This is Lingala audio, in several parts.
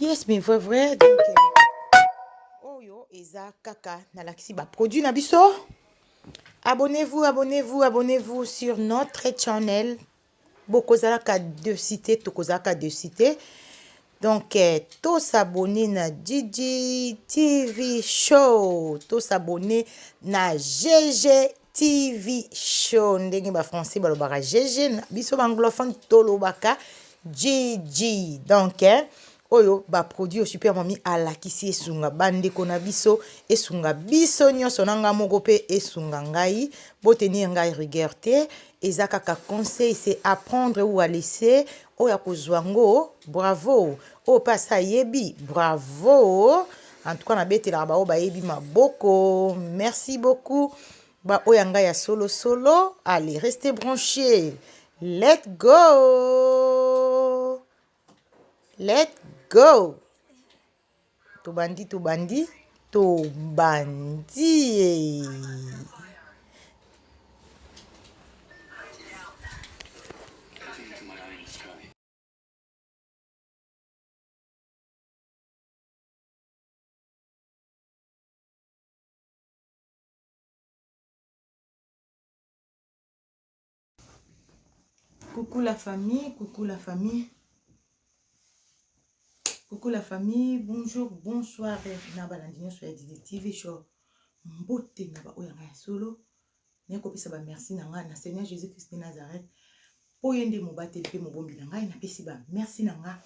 Yes, mais vrai. Donc, Oyo, Eza, Kaka, Nalaxi, produit Nabiso. Abonnez-vous sur notre channel. Bokozalaka de cité, Tokozalaka de cité. Donc, tous s'abonner na Gigi TV Show. Tous s'abonner na GG TV Show. Ndenge ba français balobaka GG, biso anglophone tolobaka Gigi. Donc, oyo ba produit au super mami alakisi esunga bandeko na biso esunga biso nyonso nanga moko pe esunga ngai boteni ngai rigueur te eza kaka conseil c'est apprendre ou à laisser oya kozwa ngo bravo o pasa yebi bravo en tout cas na betela ba o ba yebi maboko merci beaucoup ba oya ngai ya solo allez restez branchés let's go Tobandi. Coucou la famille. Coucou la famille, bonjour, bonsoir. Nabalandino sur la TV show. Mbote naba oyanga solo. Nekopisa ba merci nanga na Seigneur Jésus-Christ de Nazareth. Oyende mobate pe mobombi nanga na pesi ba merci nanga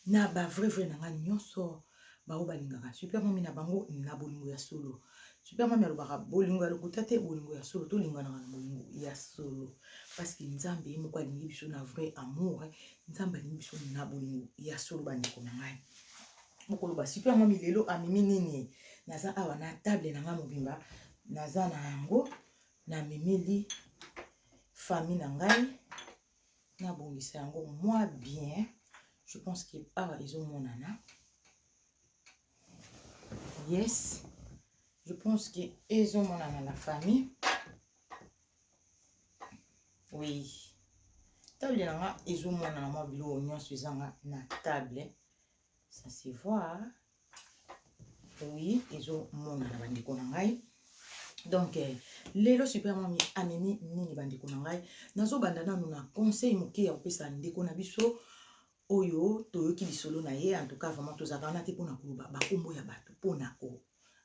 na ba vrai nanga nyonso. Ba obalingaka super mami na bango na bolingo ya solo. Super mami alobaka bolingo ya lokuta te bolingo ya solo to lingana na bolingo ya solo. Parce que nzambe moko alingi biso na vrai amour, nzambe alingi biso na bolingo ya solo bandeko na ngai. Mokoloba super mami lelo amimi nini naza awa na table nanga mobimba naza na yango na mimili famille na ngai na bongisa yango moi bien je pense que awa ezomonana yes je pense que ezomonana la famille oui table nanga ezomonana moi bilo nyonso ezanga na table ça se voit oui ezomonana bandeko na ngai. Donc, lelo super mami amemi nini bandeko na ngai nazo banda nanu na conseil moke ya kopesa ndeko na biso oyo toyoki lisolo na ye en tout cas vraiment tozaka na te pona koloba bakombo ya bato pona ko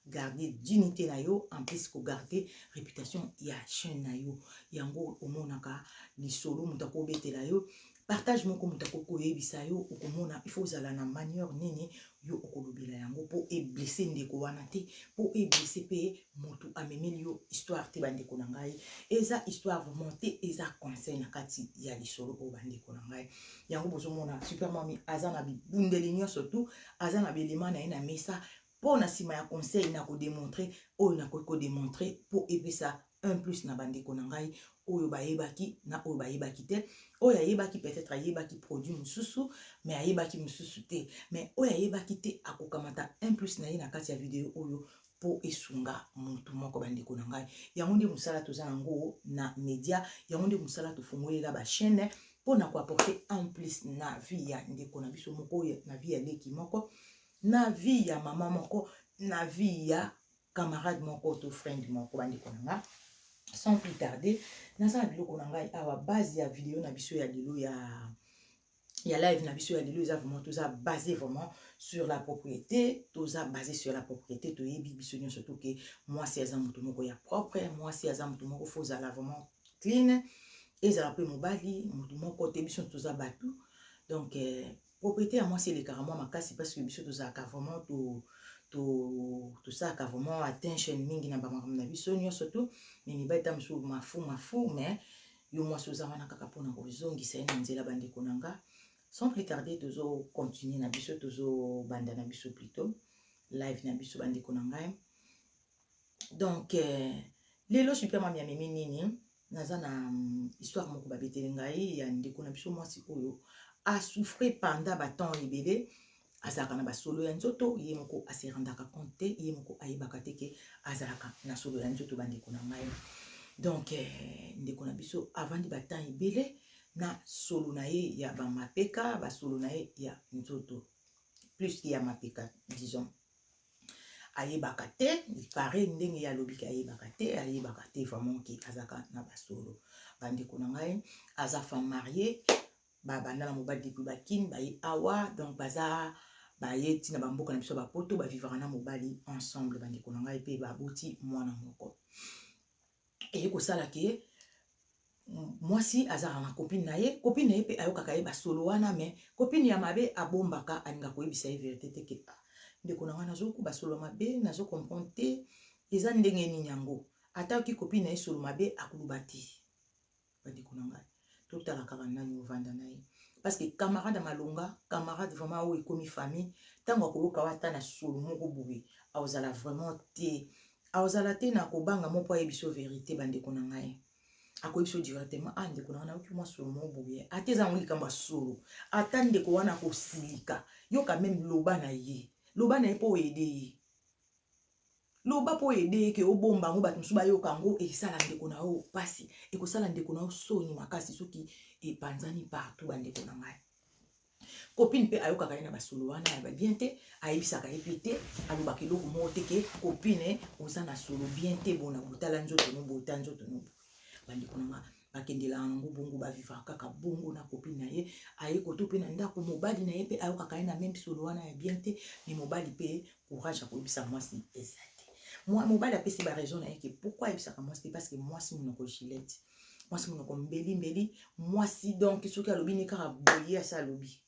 garder dignité na yo en plus ko garder réputation ya chaîne na yo yango omonaka lisolo mutako betela yo partage moko mutako koyebisa yo okomona il faut zala na manière nini yo okolobela yango po e blesser ndeko wana te po e blesser pe motu amemeli yo histoire te bandeko na ngai eza histoire vraiment te eza conseil na kati ya lisolo o bandeko na ngai yango bozomona super mami aza na bibundeli nyonso tu aza na belema na ye na mesa po na sima ya conseil na kodémontrer oyo na kodémontrer po epesa un plus na bandeko na ngai oyo bayebaki na oyo bayebaki te oyo ayebaki peut-être ayebaki produit mususu mais ayebaki mususu te mais oyo ayebaki te akokamata un plus na ye na kati ya video oyo po esunga mutu moko bandeko na ngai yango nde musala toza nango na média yango nde musala tofongolela ba chaîne po na ko apporter un plus na vie ya ndeko na biso moko na vie ya leki moko na vie ya mama moko na vie ya camarade moko to friend moko bandeko na ngai sans plus tarder naza na biloko na ngai awa base ya video na biso ya lelo ya live na biso ya lelo eza vraiment toza basé vraiment sur la propriété toza basé sur la propriété toyebi biso nyonso to ke mwasi aza moto moko ya propre mwasi aza moto moko faut zala vraiment clean ezala pe mobali moto moko te biso toza batu donc propriété ya mwasi elekaka mwa makasi parce que biso tozalaka vraiment tosalaka vraiment attention mingi na bamakambo na biso nyonso tu mais mibali ta mosusu mafu mais yo mwasi oza wana kaka mpona kozongisa ye na nzela bandeko na nga sans plus tarder tozo continuer na biso tozo banda na biso plutôt live na biso bandeko na ngai donc lelo super mami amemi nini naza na histoire moko babeteli ngai ya ndeko na biso mwasi oyo asouffre pendant batemps ebele azalaka na basolo ya nzoto ye moko asirandaka compte te ye moko ayebaka te ke azalaka na solo ya nzoto bandeko na ngai donc ndeko na biso avandi batemps ebele na solo na ye ya bamapeka basolo na ye ya nzoto plus qu'il y a mapeka disons ayebaka te pare ndenge ya lobika ayebaka te vraiment ki azaka na basolo bandeko na ngai aza femme mariée banda na mobali depuis bakini baye awa donc baza baye tina bamboka na biso bapoto bavivaka na mobali ensemble bandeko na ngai pe baboti mwana moko eye kosala ke mwasi azaka na copine na ye pe ayokaka ye basolo wana mais copine ya mabe abombaka alinga koyebisa ye vérité te ke ndeko na ngai nazoku basolo mabe nazokomprendre te eza ndenge nini yango ata oki copine na ye solo mabe akoluba te bandeko na ngai totala kaka nani ovanda na ye parce que camarade malonga camarade vraiment oyo ekomi famille ntango akoyoka wata na solo moko boye aozala vraiment te aozala te na kobanga mo mpo ayebiso vérité bandeko na ngai akoyebiso directement ndeko na ngai nayoki mwa solo moko boye ata ezango likambo ya solo ata ndeko wana kosilika yoka meme loba na ye mpo oyede ye loba mpo oyede ye ke obomba yango bato mosusu bayoka yango esala ndeko na yo pasi ekosala ndeko na yo soni makasi soki epanzani partout bandeko na ngai copine mpe ayokaka ye na basolo wana ya babien te ayebisaka ye mpe te alobaka eloko moko te ke copine oza na solo bien te bona botala nzoto no bota nzoto no bandeko na ngai bakendela yango bongo bavivaka kaka bongo na copine na ye aye koto mpe na ndako mobali na ye mpe ayokaka ye na même solo wana ya bien te me mobali mpe courage akoyebisa mwasi eza te mobali apesi baraison na ye ke pourquoi ayebisaka mwasi te parce que mwasi monoko gilete mwasi monoko mbeli mwasi donc soki alobi ni kaka boye asa alobi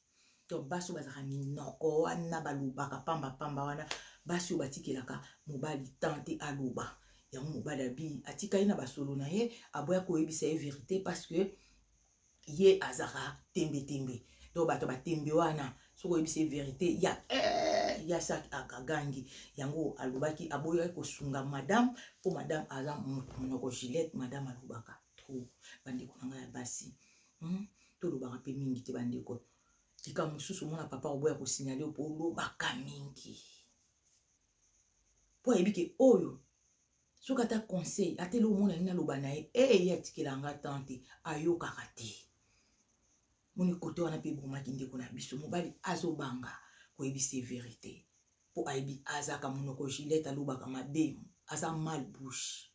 to basi bazaka minoko wana balobaka pamba wana basi oyo batikelaka mobali tante aloba yango mobali abi atika ye na basolo na ye aboya koyebisa ye vérité parce que ye azaka tembe to bato batembe wana soko oyebisa ye vérité ya sa akagangi yango alobaki aboya kosunga madame po madame aza monoko Gillette madame alobaka trop bandeko na ngai ya basi tolobaka mpe mingi te bandeko tika mosusu mona papa oboya kosignale po olobaka mingi po ayebike oyo soki ata conseil atele omona nini aloba na ye ye atikelanga tante ayokaka te moni kote wana mpe bomaki ndeko na biso mobali azobanga koyebisa vérité po ayebi azaka monoko Gillette alobaka mabe aza mal bouche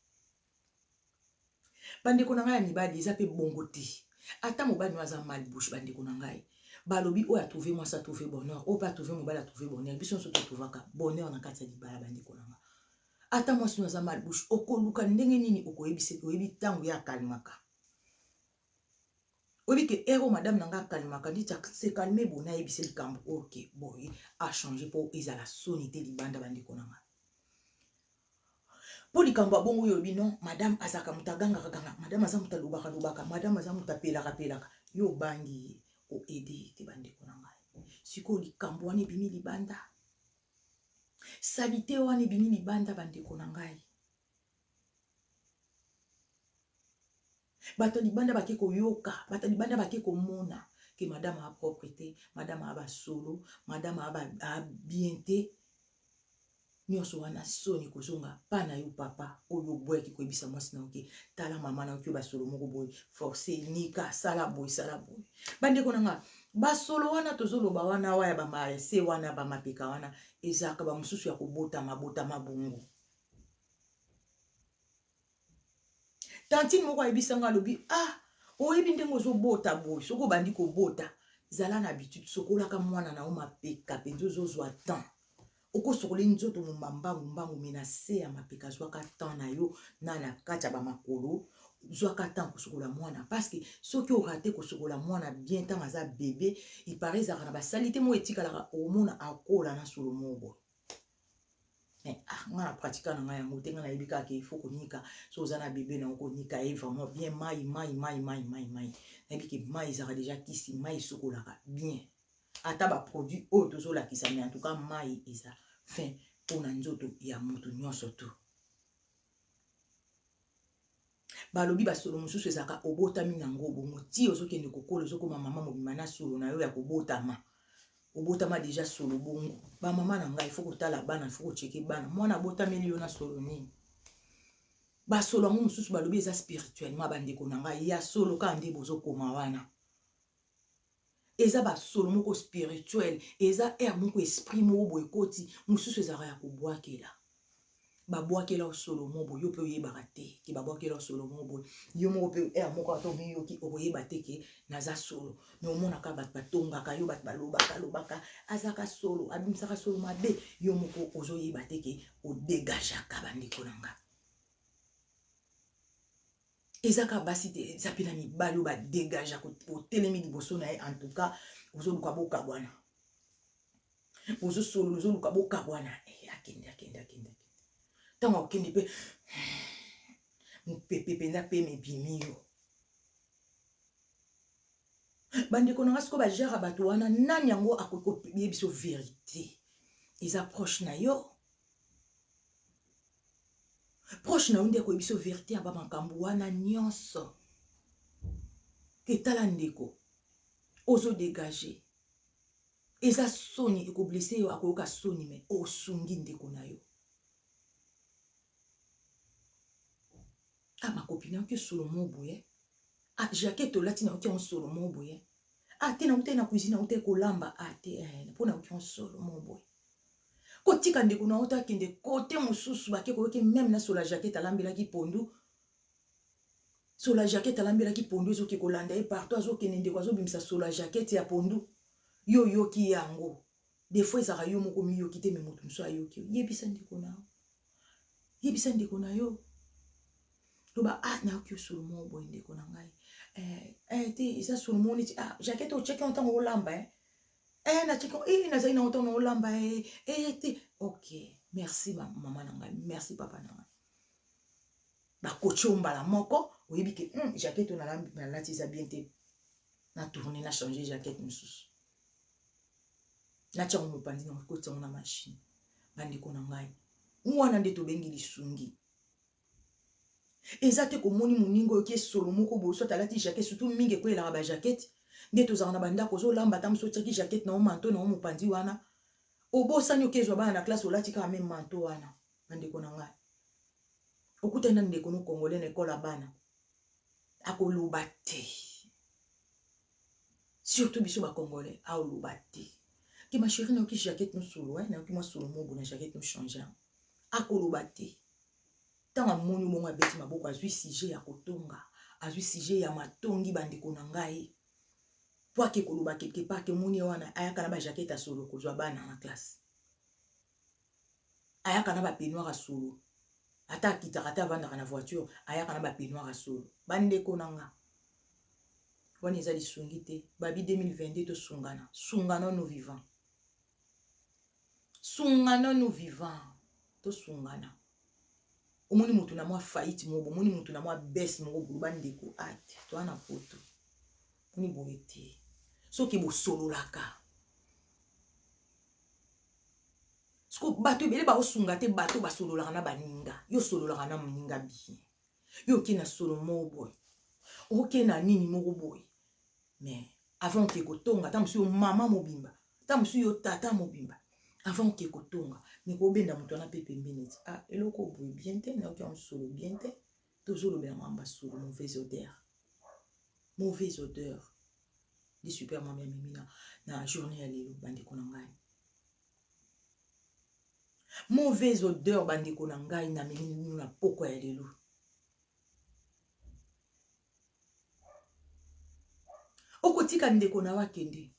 bandeko na ngai ya mibali eza mpe bongo te ata mobali aza mal bouche bandeko na ngai balobi oyo atrouve mwasi atrouve bonheur oyo mpe atrouve mobali atrouve bonheur biso nyonso totrouvaka bonheur na kati ya libala bandeko na ngai ata mwasi no aza mal bouche okoluka ndenge nini okoyebisa oyebi ntango ya akalimaka oyebi ke ero madame na nga akalimaka nditi se kalme bona ayebisa likambo ok boye achange mpo ezala soni te libanda bandeko na ngai mpo likambo abongo oyo oyebi non madame azaka moto agangaka madame aza moto alobaka madame aza moto apelaka yo obangi oede te bandeko na ngai sikoyo likambo wana ebimi libanda salite wana ebimi libanda bandeko na ngai bato libanda bake koyoka bato libanda bake komona ke madame a propreté madame a basolo madame a bien te nyonso wana soni kozonga pa na yo papa oyo boyaki koyebisa mwasi na oke tala mama na oki basolo moko boye forcé nika sala boye bandeko na nga basolo wana tozoloba wana waya bamarese wana bamapeka wana ezalaka bamosusu ya kobotama bongo tantine moko ayebisanga alobi oyebi ndenge ozobota boye soki obandi kobota zala na habitude sokolaka mwana na yo mapeka mpenza ozozwa temps okosokola nzoto mbangu menase ya mapeka zwaka temps na yo na kati ya bamakolo zwaka temps kosokola mwana parce que soki orate kosokola mwana bien ntango aza bebe ipare ezalaka na basalite mo etikalaka omona akola na solo moko mais nga na pratika na ngai yango te nga nayebi kaka ke ifo konika so oza na bebe na okonika ye vraiment bien mai nayebi ke mai ezalaka deja kisi mai esokolaka bien ata baproduit oyo tozolakisa mais en tout cas mai eza fin mpona nzoto ya moto nyonso to balobi basolo mosusu ezalaka obotami nango bongo ti ozokende kokola ozokoma mama mobima na solo na yo ya obotama deja solo bongo bamama na ngai ifo kotala bana ifo kocheke bana mwana abotameli yo na solo nini basolo yango mosusu balobi eza spirituellement bandeko na ngai ya solo kaka nde bozokoma wana eza ba solo moko spirituel eza air moko esprit moko boye koti mususu ezaka ya kobwakela babwakela solo moko yo pe oyebaka te ke babwakela solo moko boye yo moko pe air moko ato omiyoki okoyeba te ke naza solo me omonaka bato batongaka yo bato balobaka azaka solo abimisaka solo mabe yo moko ozoyeba te ke odegajaka bandeko na nga ezaka basi te eza mpe na mibali oyo badegajaka otelemi liboso na ye en tout cas ozoluka bokabwana ozosolo ozoluka bokabwana akende ntango akende mpe mopepe mpenza mpe mebimi yo bandeko na nga sikoyo bajara bato wana nani yango akoki koye biso verité eza proche na yo proche na yo nde akoyebi biso verité ya bamakambo wana nyonso ketala ndeko ozodegage eza soni ekoblese yo akoyoka soni me osungi ndeko na yo makopine oki solo mo boye jaquette olati na oki en solo mo boye te na ute na cuisine ute kolamba te mpo na oki en solo mo boye kotika ndeko na ota akende kote mosusu bake koyoki meme na sola jaquette alambelaki pondu sola jaquette alambelaki pondu ezoki kolanda ye partout azokende ndeko azobimisa sola jaquette ya pondu yo yoki yango des fois ezaka yo moko miyoki te me moto mosusu ayoki yo yebisa ndeko na yo loba nayoki solo mo boye ndeko na ngai te eza solo mo neti jaquette ocheki ntango olamba na cheki nazali na ntango olamba te ok merci mama na ngai merci papa na ngai bakochi o mbala moko oyebi ke jaquette nalati eza bien te na tourne na changer jaquette mosusu natiango mopanzi na koti yango na machine bandeko na ngai wana nde tobengi lisungi eza te komoni moningo oyoki solo moko boye so talati jaquette surtout mingi ekwelaka bajaquette nde tozala na bandako ozolamba ata mosu otiaki jaquette na o manto na o mopanzi wana obosani okezwa bana na classe olati kaka meme manto wana bandeko na ngai okutani na ndeko no congolais na ekola bana akoloba te surtout biso bacongolais aoloba te ke ma chérie nayoki jaquette no solo nayoki mwa solo mobo na jaquette no change akoloba te ntango amoni bongo abeti maboko azwi sujet ya kotonga azwi sujet ya matongi bandeko na ngai po ake koloba quelque part ke moni wana ayaka na bajaquette ya solo kozwa bana na classe ayaka na bapeignoir ya solo ata akitaka ata avandaka na voiture ayaka na bapeignoir ya solo bandeko na nga wana eza lisungi te babi 2022 tosungana sungana no vivant sungana no vivant tosungana omoni motu na mwa faillite moko omoni motu na mwa baisse moko bulu bandeko ate toana poto oni boye te soki bosololaka siko bato ebele baosunga te bato basololaka na baninga yo sololaka na moninga bien yo oke na solo moko boye oke na nini moko boye mais avant oke kotonga ata mosu yo mama mobimba ata mosu yo tata mobimba avant oke kotonga me kobenda moto wana mpe pembeni ti eloko boye bien te nayoki en solo bien te tozolobela mwamba solo mauvaise odeur di super mama ya mimi na journée ya lelo bandeko na ngai mauvaise odeur bandeko na ngai na mimi na poko ya lelo okotika ndeko na wakende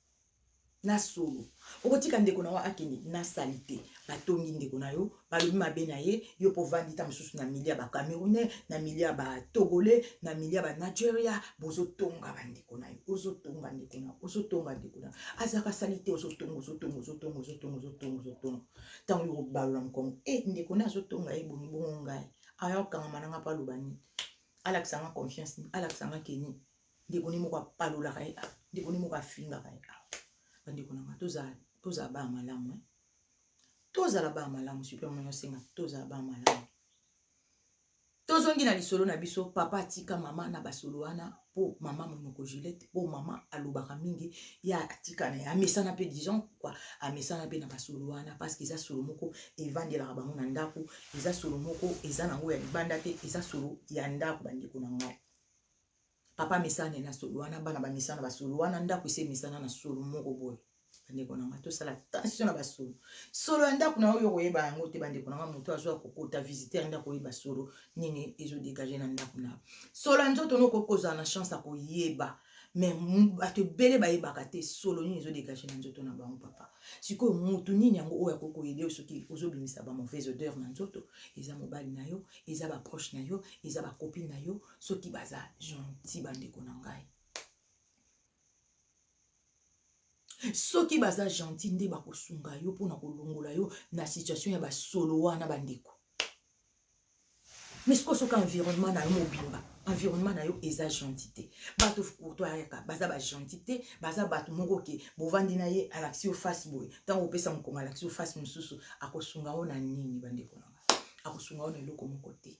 na solo okotika ndeko na wa akende na salite batongi ndeko na yo balobi mabe na ye yo po vandi ta mosusu na milia ba Camerounais na milia ba Togolais na milia ba Nigeria bozotonga bandeko na yo ozotonga ndeko na ozotonga ndeko na azaka salite ozotonga tango yo balola mkongo ndeko na azotonga ye boni bongo ngai ayokanga mananga pa lobani alakisanga confiance alakisanga keni ndeko ni moko apalolaka ye ndeko ni moko afingaka ye bandeko na nga tozala ba malamu tozala ba malamu super moyo senga tozala ba malamu tozongi na lisolo na biso papa atika mama na basolo wana po mama monoko Juliette po mama alobaka mingi ya atika na amesana pe disons quoi amesana pe na basolo wana parce que eza solo moko evandelaka bango na ndako eza solo moko eza nango ya libanda te eza solo ya ndako bandeko na ngai papa mesana na solo wana bana ba mesana ba solo wana ndako ise mesana na solo moko boye bandeko na nga tosala attention na basolo solo ya ndako na oyo koyeba yango te bandeko na nga moto azwa kokota visiteur ndako koyeba solo nini ezodégage na ndako na solo ya nzoto noko kozala na chance ya koyeba mais bato ebele bayebaka te solo nini ezodégage na nzoto na bango papa sikoyo motu nini yango oyo akoki koyede soki ozobimisa ba mauvaise odeur na nzoto eza mobali na yo eza baproche na yo eza bakopine na yo soki baza gentil bandeko na ngai soki baza gentil nde bakosunga yo mpona kolongola yo na situation ya basolo wana bandeko mais soki environnement na yo mobimba environnement na yo eza gentil te bato courtois yaka baza ba gentil te baza bato moko ke bovandi na ye alaxi yo face boye ntango opesa mokongo alaxi yo face mosusu akosunga yo na nini bandeko na nga akosunga yo na eloko moko te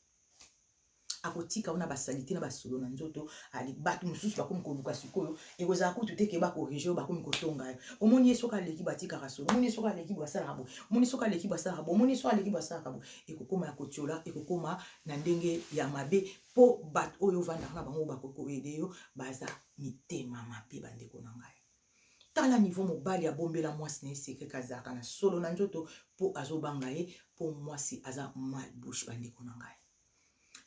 akotika ona basalite na basolo na nzoto ali bato mosusu bakomi koluka sikoyo ekozala kutu te ke bakorige oyo bakomi kotonga yo omoni ye soki aleki batikaka solo omoni ye soki aleki basalaka boye omoni soki aleki basalaka boye omoni soki aleki basalaka boye ekokoma ya kotiola ekokoma na ndenge ya mabe mpo bato oyo ovandaka na bango bakoki koyede yo baza mitema mabe bandeko na ngai tala niveau mobali abombela mwasi na ye sekre azalaka na solo na nzoto mpo azobanga ye mpo mwasi aza malbouche bandeko na ngai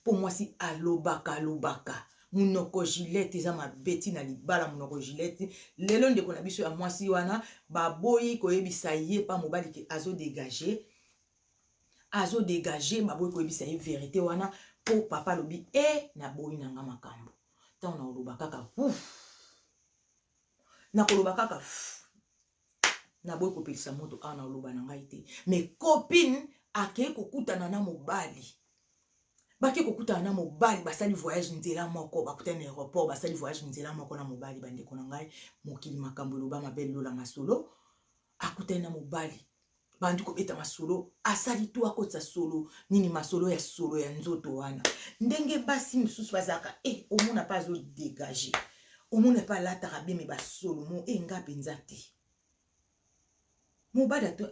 po mwasi alobaka munoko gilete eza mabeti na libala munoko gilete lelo ndeko na biso ya mwasi wana baboyi koyebisa ye pa mobali ke azodégage baboyi koyebisa ye vérité wana po papa lobi na boyi nanga makambo ntango nakoloba kaka nakoloba kaka naboyi kopelisa moto awa nakoloba na ngai te mais copine akei kokutana na mobali baki kokutana na mobali basali voyage nzela moko bakutana na aéroport basali voyage nzela moko na mobali bandeko na ngai mokili makambo eloba mabe lola masolo akutana na mobali bandi kobeta masolo asali tu akotisa solo nini masolo ya nzoto wana ndenge basi mosusu bazalaka omona pa azodégage omona pa alataka bien me basolo mo nga mpenza te mobali ato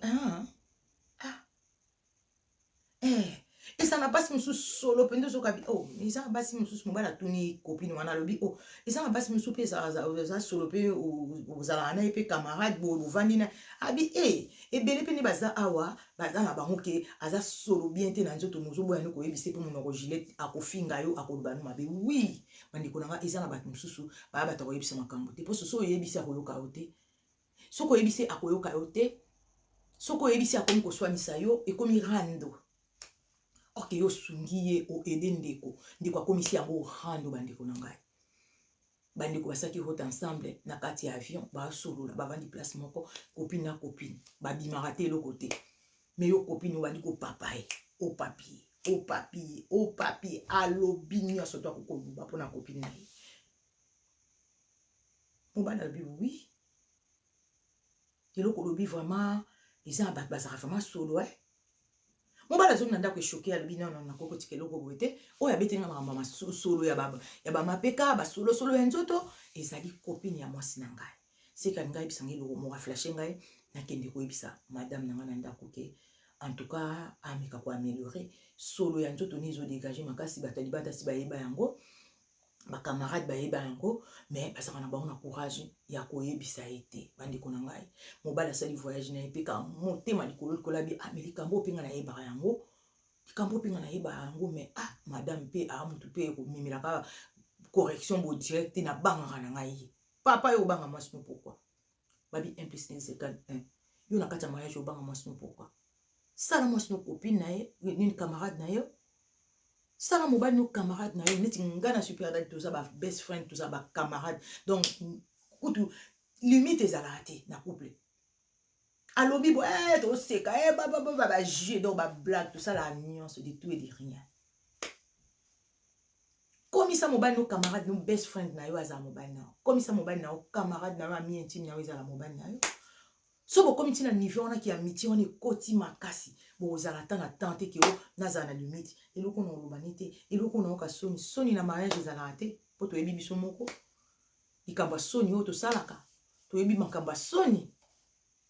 ezanga basi mosusu solo mpenza ozokabi ezanga basi mosusu mobali atuni kopine wana alobi ezanga basi mosusu mpe eza solo mpe ozalaka na ye mpe camarade boye bovandi na abi ebele mpe nde baza awa baza na bango ke aza solo bien te na nzoto mozoboya nde koyebisa mpe monoko gilete akofinga yo akoloba no mabe wi bandeko na nga eza na bato mosusu baya bato akoyebisa makambo te mpo soki oyebisi akoyoka yo te soki oyebisi akoyoka yo te soki oyebisi akomi koswanisa yo ekomi rando oke yo sungi ye oede ndeko akomisi yango rando bandeko na ngai bandeko basaki route ensemble na kati ya avion basolola bavandi place moko copine na copine babimaka te eloko te me yo copine obandi kopapa ye opapi alobi nyonso to akokoluba mpona copine na ye mobali alobi wi eloko olobi vraiment eza na bato bazalaka vraiment solo mobali azongi na ndako eshoke alobi nono nakokotika eloko boye te oyo abetenga makambo ya masolo ya bamapeka basolosolo ya nzoto ezali kopine ya mwasi na ngai seka ngai yebisa ngai eloko moko aflashe ngai nakende koyebisa madame na ngai na ndako ke en tout cas ameka koameliore solo ya nzoto ni ezodégage makasi bato ya libanda si bayeba yango bakamarade bayeba yango mais bazalaka na bango na courage ya koyebisa ye te bandeko na ngai mobali asali voyage na ye mpe ka motema likolo likolo abi mais likambo mpenga nayebaka yango likambo mpenga nayebaka yango mais madame mpe motu mpe komemelaka correction bo direct te nabangaka na ngai ye papa yo obanga mwasi no pourquoi babi 1 plus 1 c'est 1 yo na kati ya mariage obanga mwasi no pourquoi sala mwasi no copine na ye nini camarade na yo sala mobali no camarade na yo neti nga na superdali toza ba best friend toza ba camarade donc kutu limite ezalaka te na couple alobi bo toseka bajue donc bablague tosala nuance de tout et de rien komisa mobali no camarade no best friend na yo azala mobali na yo komisa mobali na yo camarade na yo ami intime na yo ezala mobali na yo so bokomi ntina niveau wana ki amitié wana ekoti makasi bozala ata na temps te ke o nazala na limite eloko na oloba ne te eloko na oka soni na mariage ezalaka te mpo toyebi biso moko likambo ya soni oyo tosalaka toyebi makambo ya soni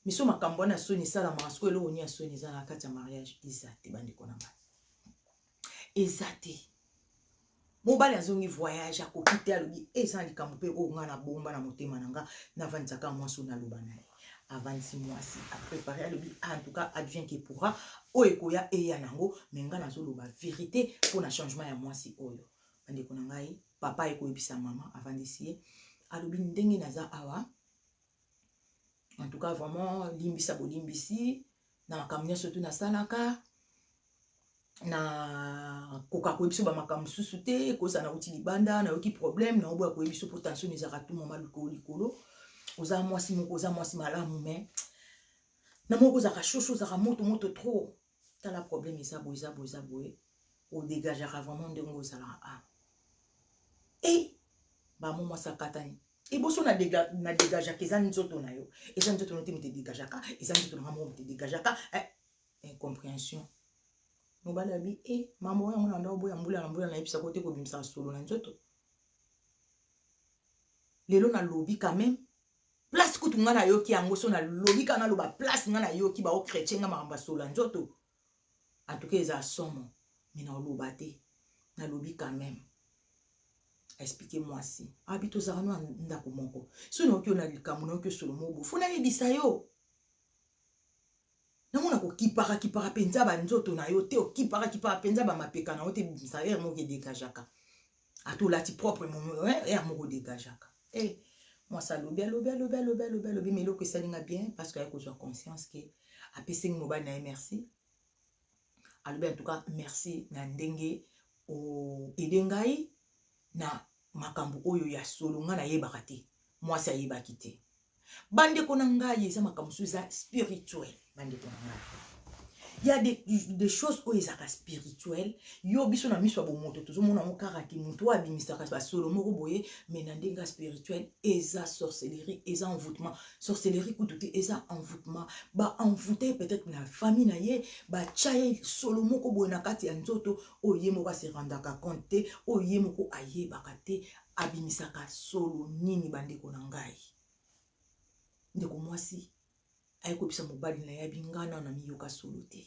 miso makambo wana ya soni esalamaka siko eloko ni ya soni eza na kati ya mariage eza te bandeko na ngai eza te mobali azongi voyage akokite alobi eza likambo mpe oyo nga na bomba na motema na nga navandisaka mwasi oyo naloba na ye avandisi mwasi apréparé alobi en tout cas advient que pourra oyo ekoya eya nango me nga nazoloba vérité mpona changement ya mwasi oyo bandeko na ngai papa ekoyebisa mama avandisi ye alobi ndenge naza awa en tout cas vraiment limbisa bolimbisi na makambo nyonso tu nasalaka na koka koyebiso bamakambo mosusu te koza nauti libanda nayoki problème naoboya koyebiso po tension ezalaka tu mama likolo oza mwasi moko oza mwasi malamu me na moko ozalaka shosho ozalaka moto trop tala problème eza boye odegageaka vraiment ndenge ozalaka bamo mwasi akatani eboso na degageaka eza nzoto na yo eza nzoto na yo te moto edegajaka eza nzoto na nga moko moto edegajaka incompréhension mobali abi mambo yango na ndao boya mbula na mbula nayebisa kote kobimisaka solo na nzoto lelo nalobi quand même place kutu nga nayoki yango so nalobi ka naloba place nga nayoki bao chrétien nga makambo ya solo na nzoto en tout cas eza somo me naoloba te nalobi quand même expliquez moi si abi tozala no ndako moko so nayoki yo na likambo nayoki solo mobo funa yebisa yo namona kokipaka penza banzoto na yo te okipaka penza bamapeka na yo te bimisa ere moko edegajaka atolati propre ere moko edegajaka mwasi alobi me eloko esalinga bien parce que aye kozwa conscience ke apesengi mobali na ye merci alobi en tout cas merci na ndenge ede ngai na makambo oyo ya solo nga nayebaka te mwasi ayebaki te bandeko na ngai eza makambo mosusu eza spirituel bandeko na ngai ya des choses oyo ezaka spirituel yo biso na miso ya bomoto tozomona ngo kaka ki moto abimisaka basolo moko boye me na ndenge spirituel eza sorcellerie eza envoûtement sorcellerie kutu te eza envoûtement baenvoûte peut-être na famille na ye batya ye solo moko boye na kati ya nzoto oyo ye moko aserandaka compte te oyo ye moko ayebaka te abimisaka solo nini bandeko na ngai ndeko mwasi ayekobisa mobali na ye abingana na miyoka solo te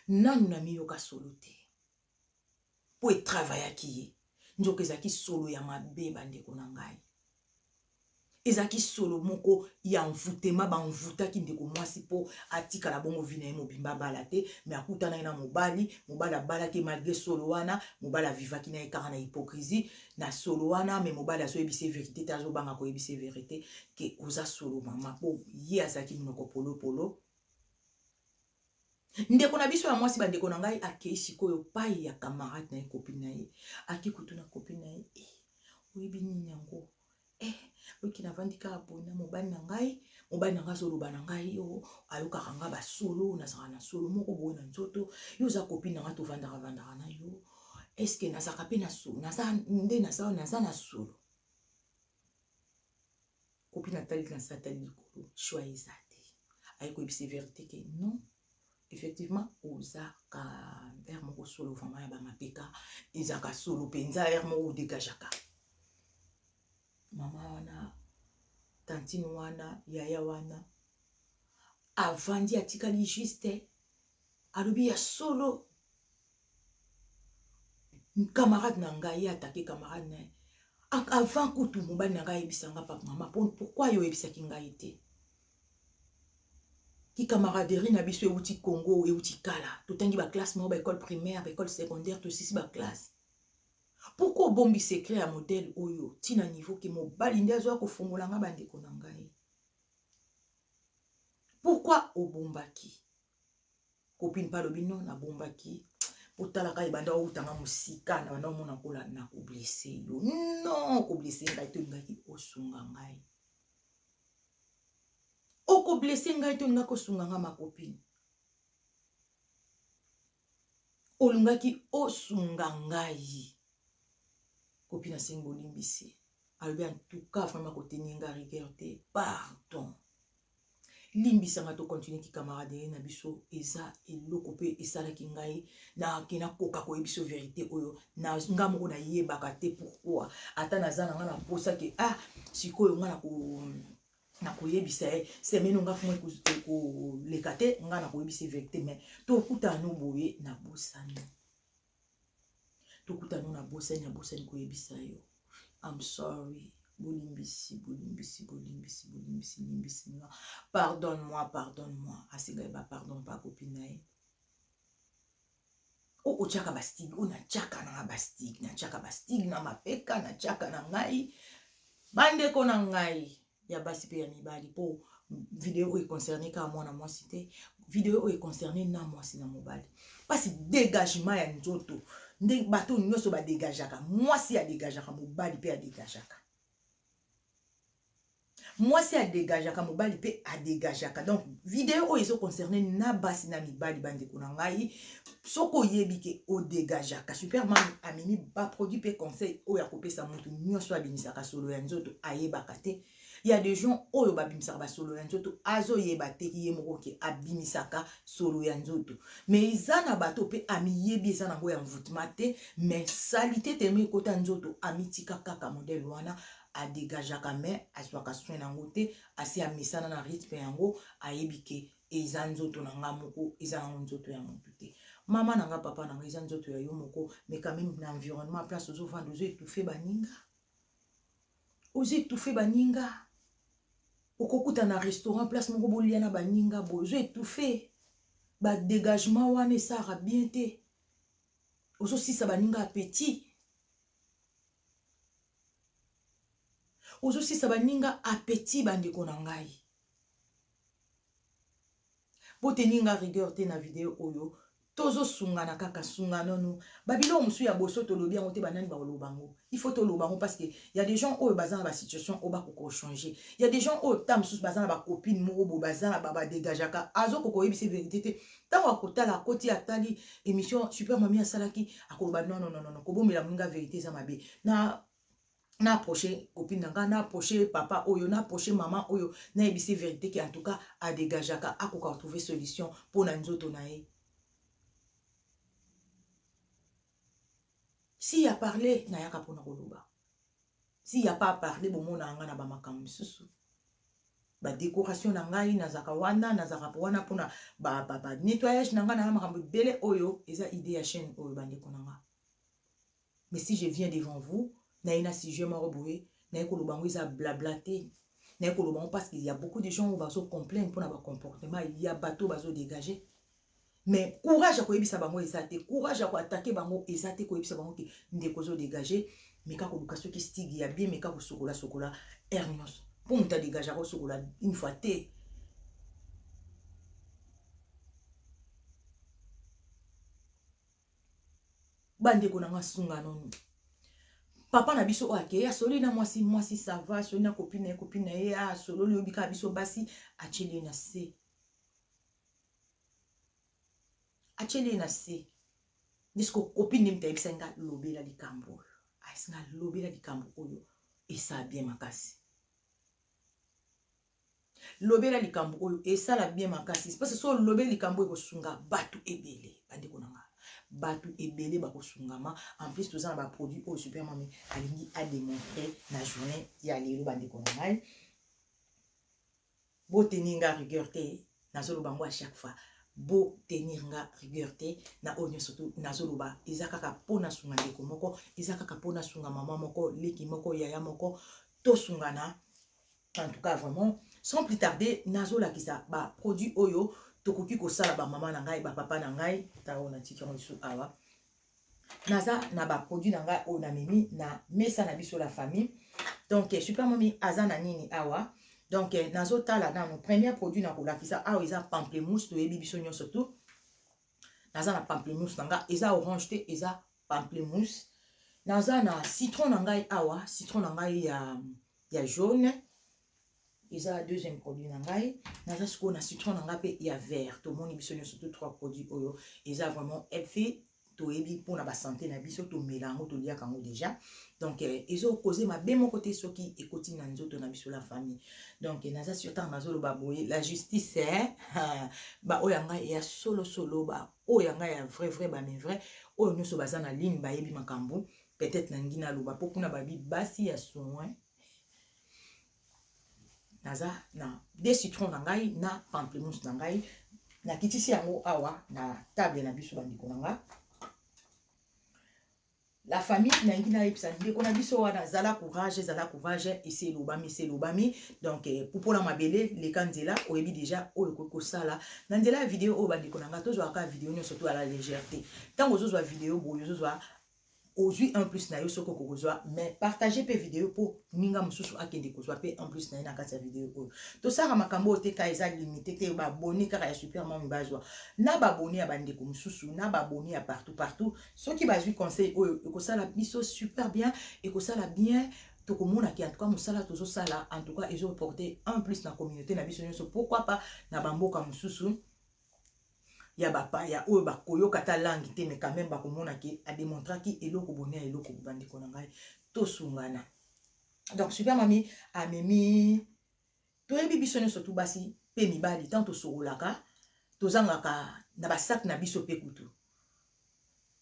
nanu na miyoka solo te po etravaillaki ye nzoka ezalaki solo ya mabe bandeko na ngai ezalaki solo moko ya mvutema bamvutaki ndeko mwasi po atikala bongo vi na ye mobimba abala te me akutana ye na mobali abalaki malgré solo wana mobali avivaki na ye kaka na hypocrisie na solo wana me mobali azoyebisa vérité te azobanga koyebisa vérité ke oza solo mama po ye azalaki monoko polopolo ndeko na biso ya mwasi bandeko na ngai akei sikoyo pai ya camarade na ye kopine na ye aki kutuna kopine na ye oyebi nini yango oki navandi kaka boye na mobali na ngai azoloba na ngai yo ayokaka nga basolo nazalaka na solo moko boye na nzoto yo oza kopine na nga tovandaka na yo eske nazalaka mpe na solo nde naza na solo kopine atali likolo shwa eza te ayekoyebisa vérité ke non effectivement oza ka ere moko solo vraiment ya bamapeka ezaka solo penza ere moko odegajaka mama wana tantine wana yaya wana avandi atikali juste alobi ya solo camarade na ngai atake camarade na ye avant kutu mobali na ngai ayebisanga papa mama pourquoi yo oyebisaki ngai te ki camaraderie na biso euti Congo euti kala totangi baklasse moko baécole primaire baécole secondaire tosisi baklasse pourquoi obombi secret ya modèle oyo tina niveau ke mobali nde azwa kofongola nga bandeko na ngai pourquoi obombaki copine pa lobi non nabombaki otalaka ebanda outanga mosika na banda omona kola na koblesse yo non koblesse ngai to ngaki osunga ngai okoblesse ngai to ngaki osunga nga ma copine olungaki osunga ngai copine asengi bolimbisi alobi en tout cas vraiment kotenir nga rigueur te pardon limbisanga to continue ki camarade na biso eza eloko pe esalaki ngai na kena koka koyebiso vérité oyo na nga moko nayebaka te pourquoi ata naza na nga na posa ke sikoyo nga na koyebisa ye semene nga fumwe koleka te nga na koyebisa vérité mais tokutana no boye na bosani tokutana na bosani ya bosani koyebisa yo I'm sorry. Bolimbisi, bolimbisi, bolimbisi, bolimbisi, limbisi. Pardonne-moi, pardonne-moi. Asiga ba pardon pas copine. O chaka bastig, o na chaka na bastig, na chaka bastig na mapeka, na chaka na ngai. Bande ko na ngai. Ya basi pe ya mibali po vidéo est concernée car moi na moi cité. Vidéo est concernée na moi si na mobali. Parce dégagement ya nzoto. Nde bato nyoso ba dégageaka. Moi si ya dégageaka mobali pe ya dégageaka. Moi si a dégageaka mobali pe a dégageaka. Donc vidéo ils sont concernés na basi na mibali bande ko na ngai. Soko yebi ke o dégageaka. Superman amini ba produit pe conseil o ya kopesa mutu nyoso abimisaka solo ya nzoto ayebaka te. Il y a des gens oyo babimisaka ba solo ya nzoto azo yeba te ki ye moko ke abimisaka solo ya nzoto. Mais izana bato pe ami yebi ezana ngo ya mvutimate mais salité teme kota nzoto amitika kaka modèle wana a dégageaka mais aswaka soin nango te asi amisana na rythme yango ayebi ke eza nzoto na nga moko eza nango nzoto ya motu te. Maman nanga papa nanga eza nzoto ya yo moko mais quand même l'environnement place ozo vendre ozo étouffer baninga. Ozo étouffer baninga. Okokuta na restaurant place moko bolia na baninga bozo étouffer. Ba dégagement wana esara bien te. Ozo sisa baninga appétit. Ozo sisa baninga appétit bandeko na ngai. Bote ninga rigueur te na vidéo oyo. Tozo sungana kaka sungana no. Babilo musu ya boso to lobi angote banani ba lobango. Il faut to lobango parce que y a des gens oyo bazana ba situation oba ko changer. Y a des gens oyo tam sus bazana ba copine mo bo bazana ba dégagaka. Azo ko yebisi vérité te. Tango akota la koti atali émission super mami asalaki akoloba non non non non ko bomela munga vérité za mabe. Na approché copine nanga na approché papa oyo na approché maman oyo na ebisi vérité qui en tout cas a dégagaka akoka trouver solution pour na nzoto na ye. Si y a parlé na yaka pona koloba. Si y a pas parlé bon mona anga na ba makambo susu. Ba décoration na ngai na zaka wana na zaka wana pona ba nettoyage na nga na makambo bele oyo eza idée ya chaîne oyo bande konanga. Mais si je viens devant vous na ina si je m'aroboué na ekolobango eza blablaté na ekolobango parce qu'il y a beaucoup de gens où bazo complaindre pour na ba comportement il y a bateau bazo dégager mais courage à koyebisa bango ezate courage à ko attaquer bango ezate koyebisa bango ki ndeko zo dégager mais ka ko luka soki stigi ya bien mais ka ko sokola hernios pour muta dégager ko sokola une fois té bande ko na ngasunga non. Papa na biso ake ya solo na mwasi ça va solo na copine ya solo li obika biso basi acheli na se disko copine mta ibisenga lobela likambo asinga lobela likambo oyo esa bien makasi lobela likambo oyo esa la bien makasi parce que so lobela likambo eko sunga batu ebele bande konanga batu ebele bakosungama en plus tout ça ba produit au supermarché alingi a démontrer na journée ya lelo bande konanga bo teninga rigueur te na zolo bango à chaque fois bo teninga rigueur te na onyo surtout na zolo ba ezakaka pona sunga ndeko moko ezakaka pona sunga maman moko leki moko yaya moko to sungana en tout cas vraiment sans plus tarder nazola kisa ba produit oyo tokoki ko sala ba maman na ngai ba papa na ngai ta ona tikiro biso awa naza na ba produit na ngai o na mimi na mesa na biso la famille donc super mami azana nini awa donc nazo tala na mon premier produit na ko la kisa awa eza pamplemousse to yebi biso nyonso tout naza na pamplemousse na ngai eza orange te eza pamplemousse naza na citron na ngai awa citron na ngai ya jaune. Isa deuxième produit nangai naza siko na citron nanga pe ya vert to moni biso surtout trois produits oyo isa vraiment elle fait to ebi pour na ba santé na biso to melango to lia kango déjà donc ezo causer ma be mon côté soki ekoti na nzoto na biso la famille donc naza surtout nazo ba boye la justice ba oyanga ya solo ba oyanga ya vrai ba mais vrai oyo nyoso baza na ligne ba yebi makambo peut-être na ngina loba po kuna ba bi basi ya soin naza na des citrons na ngai na pamplemousse na ngai na kitisi yango awa na table na biso bandiko na nga la famille nangi na yebisa ndeko na biso wana zala courage ese lobami donc pour la mabele le kanzela oyebi déjà oyo ko sala na nzela ya vidéo o bandeko na nga tozwaka vidéo nyonso to à la légèreté tango ozozwa vidéo boyo ozozwa ozwi un plus na yo soko kokozwa mais partager pe vidéo pour ninga mususu akende kozwa pe un plus na ye na kati ya vidéo oyo tosala makambo te ka eza limité te baboni kaka ya super mami bazwa na baboni ya bandeko mususu na baboni ya partout soki bazwi conseil oyo ekosala biso super bien ekosala bien tokomonaki en tout cas mosala tozosala en tout cas ezoporter un plus na communauté na biso nyonso pourquoi pas na bamboka mususu ya bapaya oyo bakoyoka ta langi te mais quand même bakomonaki ademontraki eloko boni ya eloko bandeko na ngai tosungana donc super mami amemi toyebi biso nyonso tu basi pe mibali tant tosokolaka tozangaka na basak na biso pe kutu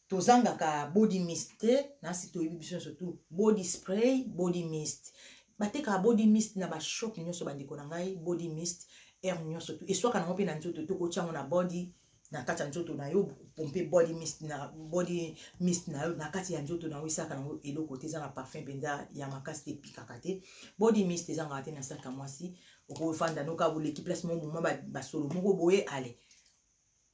tozangaka body mist te nasi toyebi biso nyonso tu body spray body mist batekaka body mist na bashop nyonso bandeko na ngai body mist air nyonso tu eswaka nango mpe na nzoto tokotiango na body na kati ya nzoto na yo pompe body mist na yo na kati ya nzoto na yo esaka nango eloko te eza na parfum mpenza ya makasi te epikaka te body mist ezangaka te na saka mwasi okofanda noka boleki place mo moma basolo moko boye ale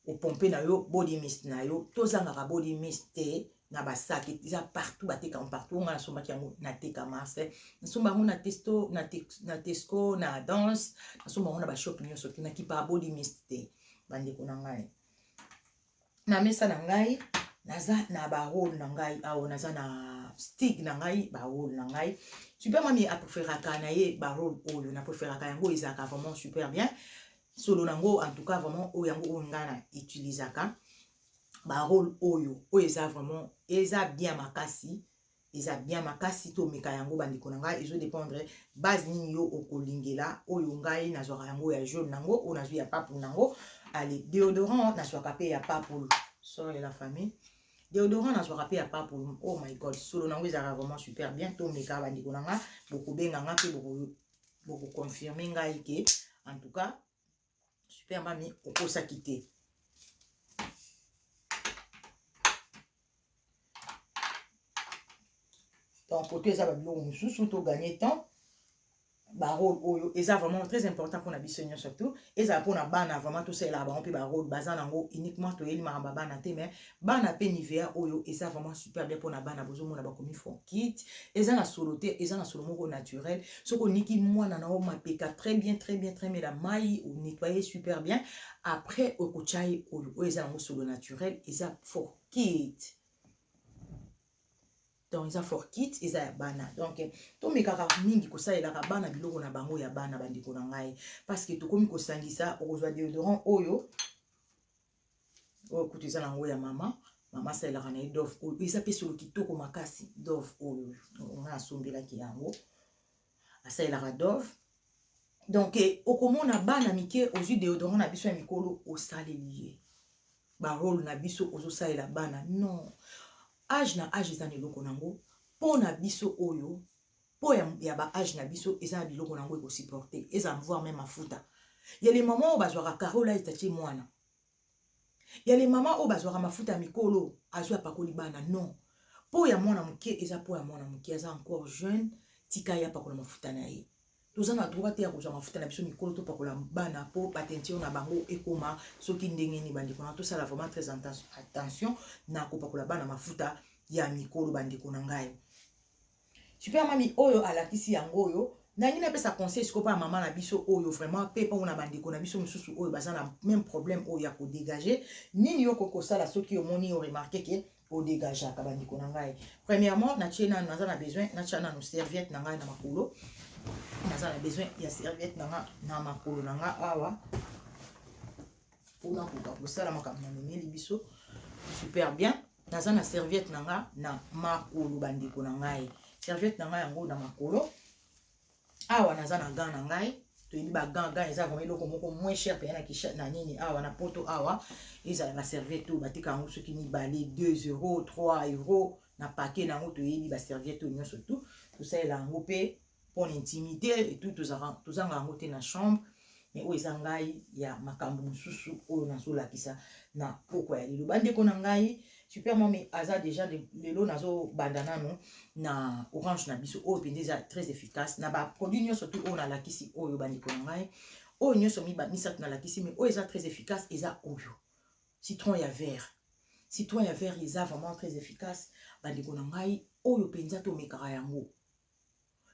opompe na yo body mist na yo tozangaka body mist te na basaki eza partout bateka partout nga nasombaki yango nateka marse nasomba yango na tesco na danse nasomba yango na bashop nyonso te nakipa body mist te bandeko na ngai na mesa na ngai naza na barole na ngai awo naza na stick na ngai barole na ngai super mami apreferaka na ye barole oyo napreferaka yango ezalaka vraiment super bien solo nango en tout cas vraiment oyo yango oyo ngai na utilisaka barole oyo eza vraiment eza bien makasi tomeka yango bandeko na ngai ezodépendre base nini yo okolingela oyo ngai nazwaka yango ya jaune nango oyo nazwi ya papule nango ale déodorant nazwaka pe ya papule sorry la famille déodorant nazwaka pe ya papule oh my god solo nango ezalaka vraiment super bien tomeka bandeko na ngai bokobenga nga mpe bokoconfirme ngai ke en tout cas super mami okosaki te donc côté ça va biloko mususu to gagner temps barole oyo eza vraiment très important pour na biso nyonso surtout eza pour na bana vraiment tout ça là ba on peut barole baza nango uniquement to yeli maramba bana te mais bana pe nivea oyo eza vraiment super bien pour na bana bozo mona ba komi font kit eza na solo te eza na solo moko naturel soko niki mwana na o mapeka très bien la maille ou nettoyer super bien après okochai oyo eza nango solo naturel eza fort kit donc eza for kit eza ya bana donc tomekaka mingi kosalelaka bana biloko na bango ya bana bandeko na ngai parce que tokomi kosangisa okozwa déodorant oyo kutu eza nango ya mama asalelaka na ye dove oyo eza pe solo kitoko makasi dove oyo nga asombelaki yango asalelaka dove donc okomona bana mike ozwi déodorant na biso ya mikolo osaleli ye barole na biso ozosalela bana non age na age eza na eloko nango mpo na biso oyo mpo ya ba age na biso eza na biloko nango ekosupporte eza voir même mafuta ya les mamans oyo bazwaka karola etatie mwana ya les mamans oyo bazwaka mafuta ya mikolo azwi apakoli bana non mpo ya mwana moke eza mpo ya mwana moke aza encore jeune tika ye apakola mafuta na ye toza na droit te ya kozwa mafuta na biso mikolo topakola bana mpo batentio na bango ekoma soki ndenge nini bandeko na tosala vraiment très attention na kopakola bana mafuta ya mikolo bandeko na ngai super mami oyo alakisi yango oyo nangi napesa conseil siko mpo ya mama na biso oyo vraiment mpe mpo na bandeko na biso mosusu oyo baza na même problème oyo ya kodégage nini yo kokosala soki omoni oremarke ke odegageaka bandeko na ngai premièrement natie nano naza na besoin natia nano serviette na ngai na makolo naza na besoin ya serviette nanga na makolo nanga awa mpona koka kosala makambo na memeli biso super bien naza na serviette nanga na makolo bandeko na ngai serviette nanga yango na makolo awa naza na gant na ngai toyebi bagant eza vraiment eloko moko moins cher mpenza na kisha na nini awa na poto awa ezala na serviette oyo batika yango soki mibale 2 euros 3 euros na pake nango toyebi baserviette oyo nyonso tu tosalela yango mpe pour l'intimité et tout tozanga yango te na chambre mais oyo eza ngai ya makambo mosusu oyo nazolakisa na pokwa ya lelo bandeko na ngai super mami aza déjà lelo nazo bandana no na orange na biso oyo pendeza très efficace na ba produit nyonso tu oyo na lakisi oyo bandeko na ngai oyo nyonso misatu na lakisi mais oyo eza très efficace eza oyo citron ya vert eza vraiment très efficace bandeko na ngai oyo penza to mekaka yango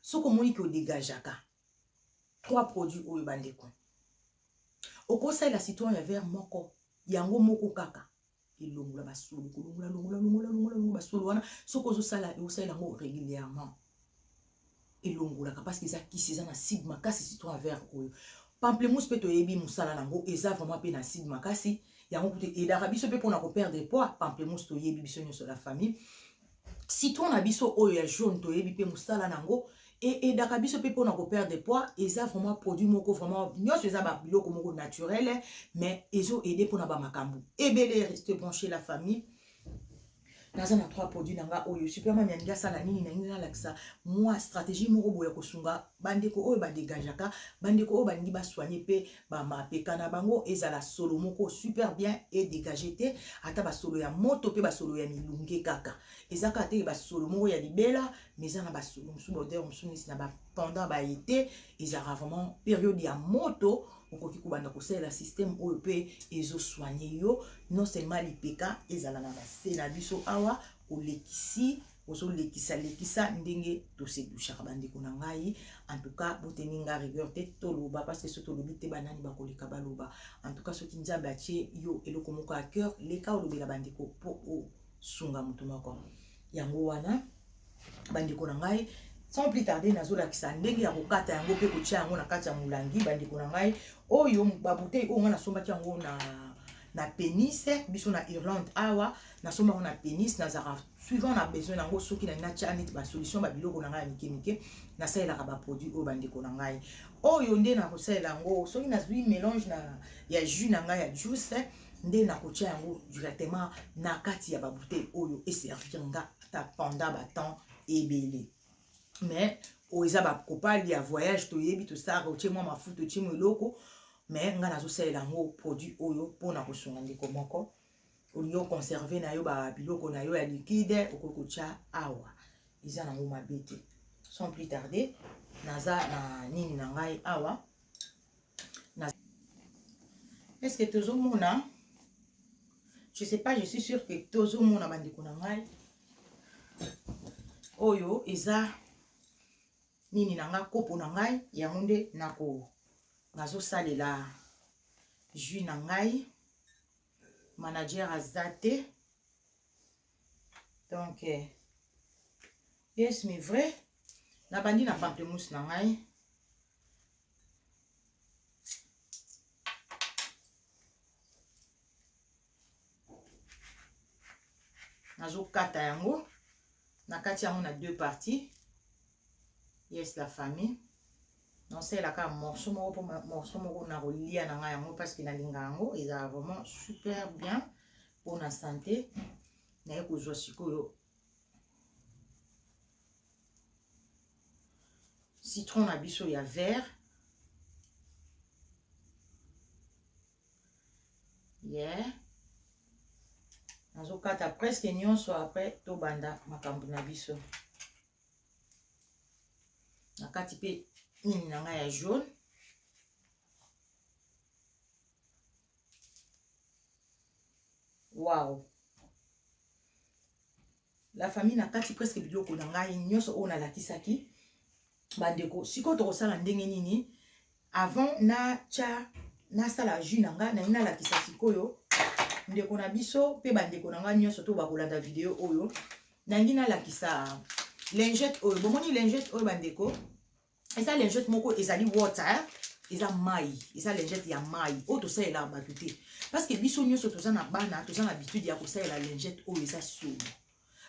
soko moni ko dégageaka 3 produits oyo bandeko okosalela citron ya vert moko yango moko kaka ilongola basolo longola basolo wana soko ozosala yango régulièrement ilongolaka parce que eza kisi eza na acide makasi citron ya vert oyo pamplemousse pe toyebi musala nango eza vraiment pe na acide makasi yango kute edaka biso pe mpona koperdre poids pamplemousse toyebi biso nyonso la famille citron na biso oyo ya jaune toyebi pe musala nango edaka biso pe mpona koperdre poids eza vraiment produit moko vraiment nyonso eza babiloko moko naturel mais ezo ede mpona bamakambo ebele reste branché la famille naza na 3 produits nanga oyo superman yaningi asala nini na nini nalakisa mwa stratégie moko boya kosunga bandeko oyo badegageaka bandeko oyo balingi basoigne pe bamapeka na bango ezala solo moko super bien edégage te ata basolo ya moto pe basolo ya milunge kaka eza kaka te basolo moko ya libela mais eza na basolo mosusu baodere mosusu nisi na pendant baete ezalaka vraiment période ya moto okoki kobanda kosalela système oyo pe ezosoigne yo non seulement lipeka ezala na base na biso awa olekisi ozolekisa ndenge tosedushaka bandeko na ngai en tout cas boteni nga rigueur te toloba parce que so tolobi te banani bakoleka baloba en tout cas soki nzambe atie yo eloko moko ya cœur leka olobela bandeko po osunga moto moko yango wana bandeko na ngai sans plus tarder nazolakisa ndenge ya kokata yango pe kotia yango na kati ya molangi bandeko na ngai oyo babouteille oyo nga nasombaki yango na pénis biso na Irlande awa nasomba yango na pénis nazaka suivant na besoin nango soki na natia neti basolution babiloko na ngai ya mike nasalelaka baproduit oyo bandeko na ngai oyo nde nakosalela yango soki nazwi mélange ya jus na ngai ya juice nde nakotia yango directement na kati ya babouteille oyo eservir nga ata pendant batemps ebele mais oyo eza bakopali ya voyage toyebi tosalaka otie mwa mafuta otie mwa eloko mais nga nazosalela yango produit oyo mpona kosunga ndeko moko olingi oconserve na yo babiloko na yo ya liquide okoki kotia awa eza nango mabe te sans plus tarder naza na nini na ngai awa est-ce que tozomona je sais pas je suis sûre que tozomona bandeko na ngai oyo eza nini na nga kopo na ngai yango nde nazosalela jus na ngai manager aza te donc yes mais vrai nabandi na pamplemousse na ngai nazokata yango na kati yango na 2 parties yes la famille nasalelaka morceau moko na kolia na ngai yango parce que nalinga yango ezala vraiment super bien mpona santé naye kozwa sikoyo citron na biso ya vert yeah nazokata presque nyonso après tobanda makambo na biso nakati pe nini na ngai ya jaune wow la famille nakati presque biloko na ngai nyonso oyo nalakisaki bandeko sikoyo tokosala ndenge nini avant nasala jus na ngai nayi nalakisa sikoyo ndeko na biso pe bandeko na ngai nyonso to bakolanda video oyo nangi nalakisa lingette oyo bomoni lingette oyo bandeko eza lingette moko ezali water eza mai eza lingette ya mai oyo tosalelaka bato te parce que biso nyonso toza na bana toza na habitude ya kosalela lingette oyo eza solo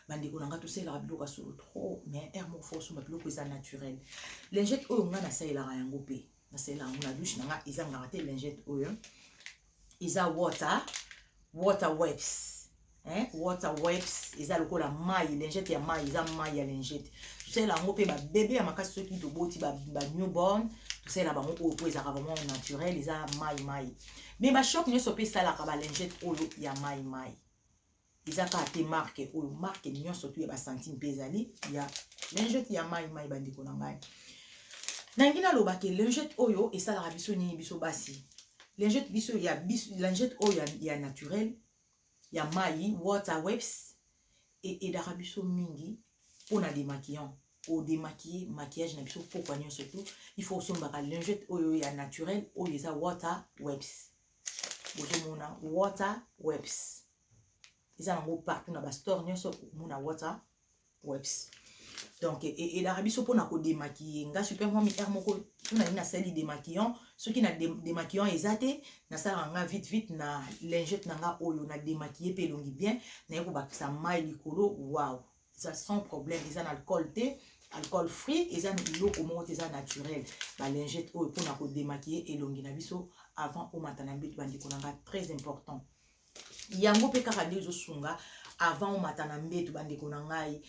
bandeko na ngai tosalelaka biloko ya solo trop mais air moko fort somba biloko eza naturel lingette oyo ngai nasalelaka yango mpe nasalelaka yango na douche na ngai ezangaka te lingette oyo eza water wipes water wipes eza lokola mai lingette ya mai eza mai ya lingette tosalela yango mpe babebe ya makasi soki toboti ba newborn tosalela bango oyo po ezalaka vraiment naturel eza mai mais bashop nyonso mpe esalaka balingette oyo ya mai eza kaka te marque oyo marque nyonso tu ya basantime mpe ezali ya lingette ya mai bandeko na ngai. Nangi naloba ke lingette oyo esalaka biso nini biso basi. Lingette biso ya lingette oyo ya naturel ya mai water wipes edaka biso mingi mpona démaquillant. Au démaquiller maquillage na biso pokwa nyonso tu il faut osombaka lingette oyo ya naturel oyo eza water wipes. Bozomona water wipes eza nango partout na bastore nyonso mona water wipes. Donc edaka biso mpona kodémaquiller nga super mwa mitere moko tuna nini nasali démaquillant soki na démaquillant eza te nasalaka nga vite na lingette na nga oyo na démaquiller mpe elongi bien naye kobakisa mai likolo wow eza sans problème eza na alcool te alcool free eza na biloko moko te eza naturel balingette oyo mpona kodémaquiller elongi na biso avant omata na mbeto bandeko na nga très important yango mpe kaka nde ezosunga avant omata na mbeto bandeko na ngai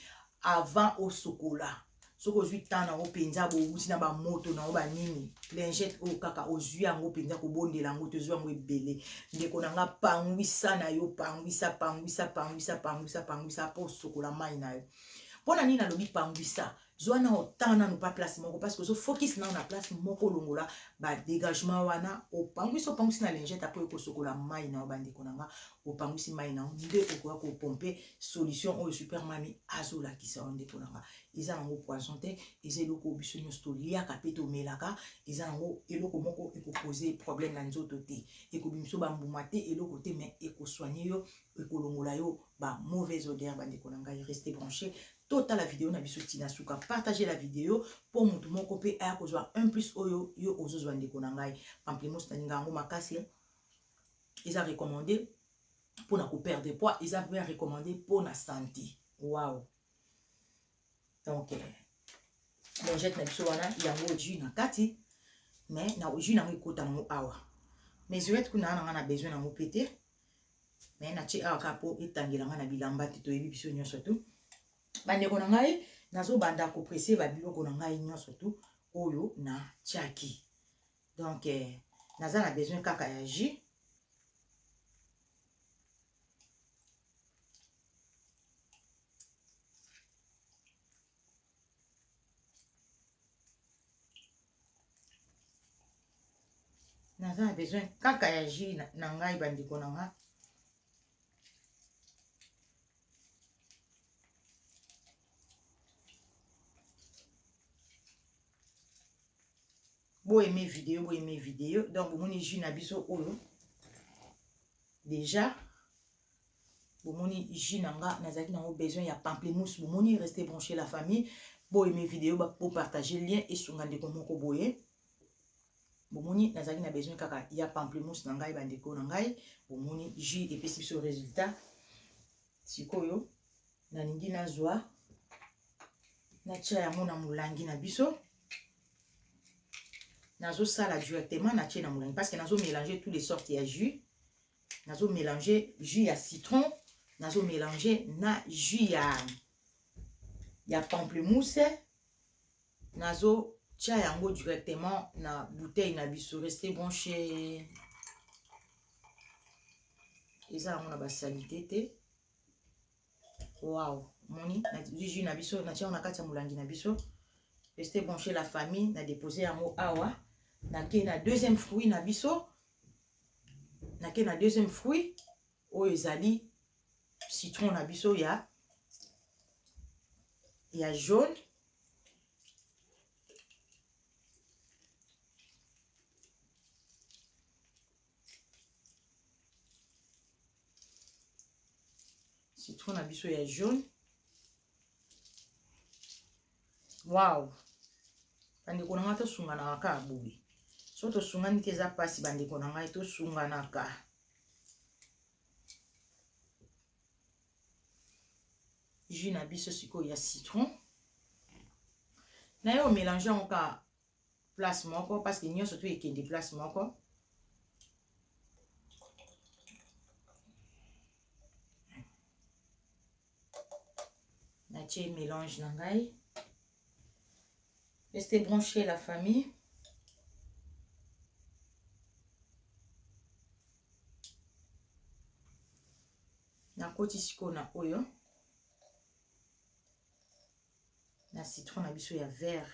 avant osokola soki ozwi temps nango mpenza bowuti na bamoto nango banini lingette oyo kaka ozwi yango mpenza kobondela yango tozwi yango ebele ndeko na nga pangwisa na yo pangwisa mpo osokola mai na yo mpona nini nalobi pangwisa zwa na otanga nano pa place moko parce que ozofocus nano na place moko olongola badégagement wana opangwisi na lingette apo ekosokola mai na yo bandeko na nga opangwisi mai na yo nde okoya kopompe solution oyo super mami azolakisa yo ndeko na nga eza nango poison te eza eloko biso nyonso toliaka mpe tomelaka eza nango eloko moko ekopose problème na nzoto te ekobimiso bambuma te eloko te mais ekosoigne yo ekolongola yo ba mauvaise odeur bandeko na ngai restez branché tota la vidéo na biso tina suka partager la vidéo pour mutu moko pe aya kozwa un plus oyo yo ozozwa ndeko na ngai pamplemousse na ninga yango makasi eza recommandé pour na ko perdre poids eza bien recommandé pour na santé wow donc lingette na biso wana yango jus na kati mais na jus nango ekota nango awa mais yet kuna nanga na besoin nango pété mais na tie awa ka po etangela nga na bilamba te toyebi biso nyonso tu bandeko na ngai nazobanda kopresse babiloko na ngai nyonso tu oyo na tiaki donc naza na besoin kaka ya jus naza na besoin kaka ya jus na ngai bandeko na nga bo aimer vidéo donc bomoni jus na biso oyo déjà bomoni jus na nga nazaki nango besoin ya pamplemousse bomoni rester branché la famille bo aimer vidéo po partager lien esunga ndeko moko boye bomoni nazaki na besoin kaka ya pamplemousse na ngai bandeko na ngai bomoni jus epesi biso résultat sikoyo nalingi nazwa natia yango na molangi na biso nazosala directement natie na molangi parce que nazo mélanger toutes les sortes ya jus nazo mélanger jus ya citron nazo mélanger na jus ya pamplemousse nazo tia yango directement na bouteille na biso restez branché eza yango na basalite te wow moni na jus na biso natia na kati ya molangi na biso restez branché la famille na déposer yango awa nake na deuxième fruit na biso nake na deuxième fruit oyo ezali citron na biso ya jaune citron na biso ya jaune wow bandeko na ngai tosunganaka kaka boye so tosungani te eza mpasi bandeko na ngai tosunganaka jus na biso sikoyo ya citron naye omélange yango ka place moko parce que nyonso to ekende place moko natie mélange na ngai restez branché la famille koti siko na oyo na citron na biso ya vert.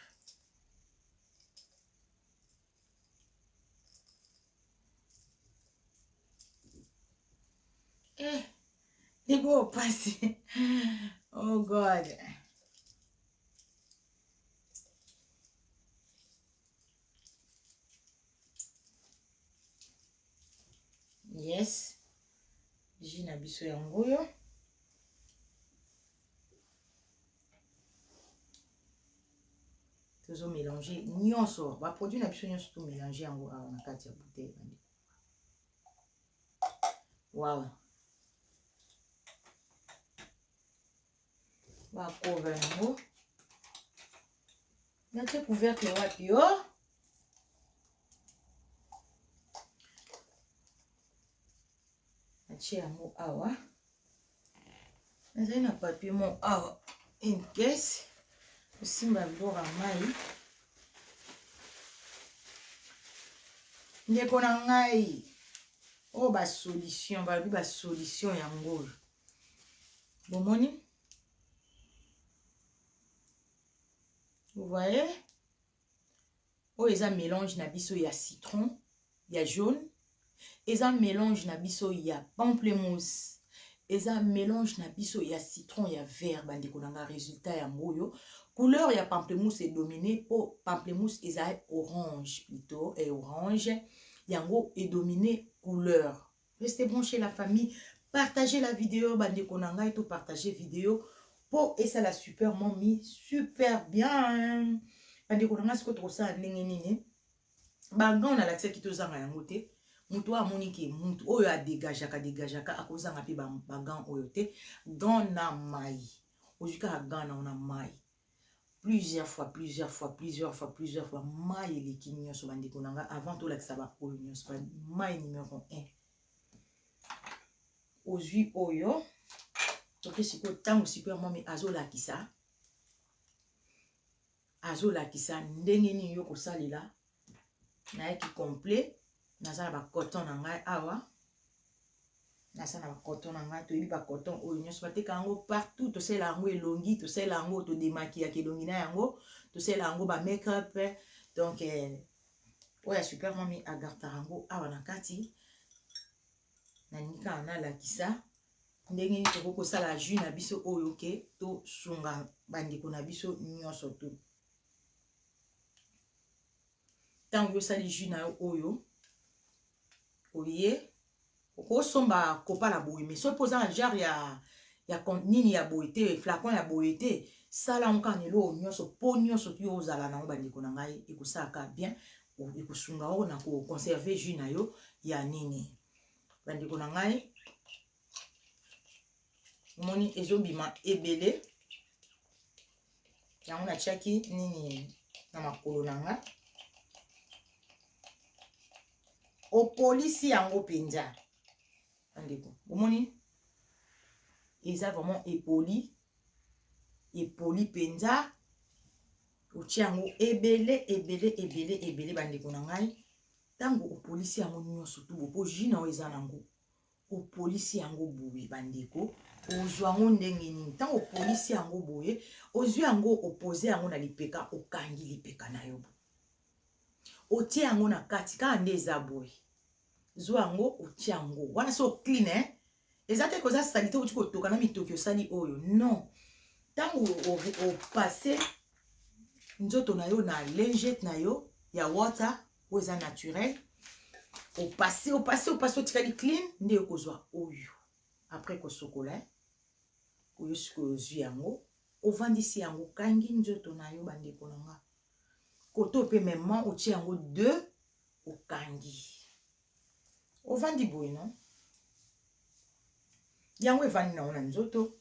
Go passer. Oh God. Yes. Jus na biso yango yo. Tozo mélanger nyonso. Ba produit na biso nyonso to mélanger yango na kati ya bouteille. Wow. Ba couvrir yango. Natie couvercle wapi yo. Natie yango awa. Nazali na papier mon awa. Une caisse. Osimba biloko ya mai. Ndeko na ngai. Oh ba solution. Ba solution yango. Bomoni? Vous voyez? Oh, ils ont mélange na biso ya citron, ya jaune. Ils ont mélange na biso ya pamplemousse. Ils ont mélange na biso ya citron, ya vert. Bandeko nanga résultat ya moyo. Couleur ya pamplemousse est dominée. Oh, pamplemousse ils ont orange plutôt. Et orange. Yango est dominé couleur. Restez branchés la famille. Partagez la vidéo. Bandeko nanga et tout partager vidéo. Po et ça la super mamie, super bien. Bandeko nanga siko to sa ndenge nini. Banga on a la tête qui to zanga yango te. Mutu amoni ke mutu oyo a dégagaka akozanga pe bagan oyo te. Gant na mai. Ojuka gana on a mai. Plusieurs fois. Mai eleki nyonso bandeko nanga avant to la saba oyo nyonso mai numéro 1. Ozui oyo. Donc, si vous avez super mami azola kisa. Azola kisa. Ndengeni yoko salila. Na eki complet. Nasa na ba coton na ngai awa. Nasa na ba coton na ngai. To yebi ba coton oyo nyonso bateka yango partout. To sela yango elongi. To sela yango to demakia ke elongi na yango. To sela yango ba make up. Donc, oya super mami agarta yango awa na kati. Na nika na la kisa. Ndenge ni toko sala jus na biso oyo ke to sunga bandeko na biso nyonso to. Tango yo sali jus na yo oyo oye oko somba kopa la boye mais so posa un jar ya nini ya boite flacon ya boite sala onka nelo nyonso po nyonso to ozala na bandeko na ngai ekosaka bien ekosunga o na ko conserver jus na yo ya nini bandeko na ngai. Moni ezobima ebele yango na tiaki nini na makolo nanga opolisi yango penza andeko omoni eza vraiment epoli penza otia yango ebele bandeko na ngai tango opolisi yango nyonso tu bopo jus na eza nango opolisi yango boye bandeko ozwa yango ndenge nini ntango opolisi yango boye ozwi yango opose yango na lipeka okangi lipeka na yo otie yango na kati kaka nde eza boye zwa yango otie yango wana so clean eza te koza salite oti kotoka na mitoki osali oyo non ntango opase nzoto na yo na lingette na yo ya water oyo eza naturel opase otikali clean nde okozwa oyo après kosokola oyo sikoyo ozwi yango ovandisi yango kangi nzoto na yo bandeko na nga koto pe mema otie yango 2 okangi ovandi boye non yango evandi na ona nzoto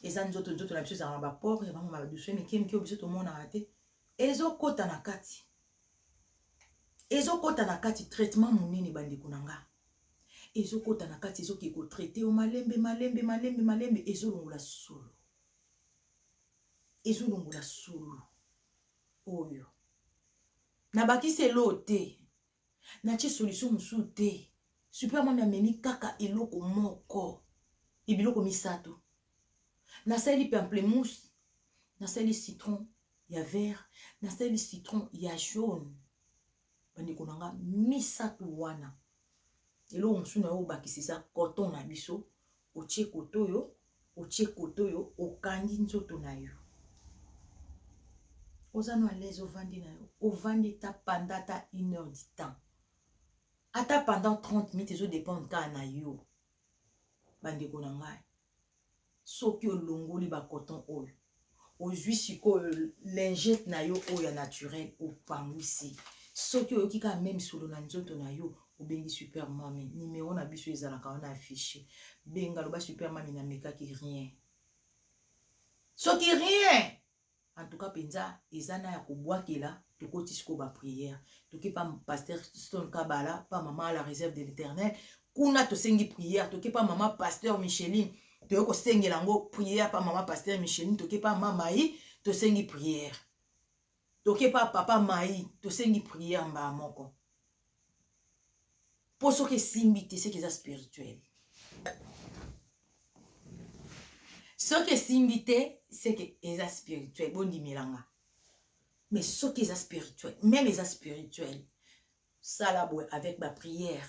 eza nzoto na biso ezala na bapore ya bango badouce mike biso tomonaka te ezokota na kati traitement monene bandeko na nga ezokota na kati ezoki kotraite yo malembe ezolongola solo oyo nabakisi elo te natie solution mosusu te super mami amemi kaka eloko moko Ibiloko misato. Nasali pamplemousse. Nasali citron. Il y a vert. Nasali citron. Il y a jaune. Bandeko nanga misato wana. Elo msuna yo bakisisa coton na biso. Otie kotoyo. Otie kotoyo. Okandi nzoto na yo. Ozano à l'aise ovandi na yo. Ovandi ta pendant ta 1 heure du temps. Ata pendant 30 minutes, ezo dépendre ka na yo. Bandeko na ngai. Soki olongoli ba coton oil. Ozui siko lingette na yo oya naturel opangwisi. Soki oyoki ka même solo na nzoto na yo, obengi super mami. Numéro na biso ezalaka wana affiché. Benga loba super mami na mekaki rien. Soki rien. En tout cas, penza, ezana ya kobwakela, tokoti siko ba prière. Toki pa pasteur Stone Kabala, pa maman à la réserve de l'Éternel. Kuna to sengi prière, toki pa maman pasteur Micheline. Toki sengi lango prière, pa maman pasteur Micheline. Toki pa mamaï, to sengi prière. Toki pa papa maï, to sengi prière mba moko. Poso ke simbite, c'est que spirituel. Ce qui est simbité, c'est que c'est spirituel. Bon, dimilanga. Mais ce qui est spirituel, même les spirituels, ça là, avec ma prière,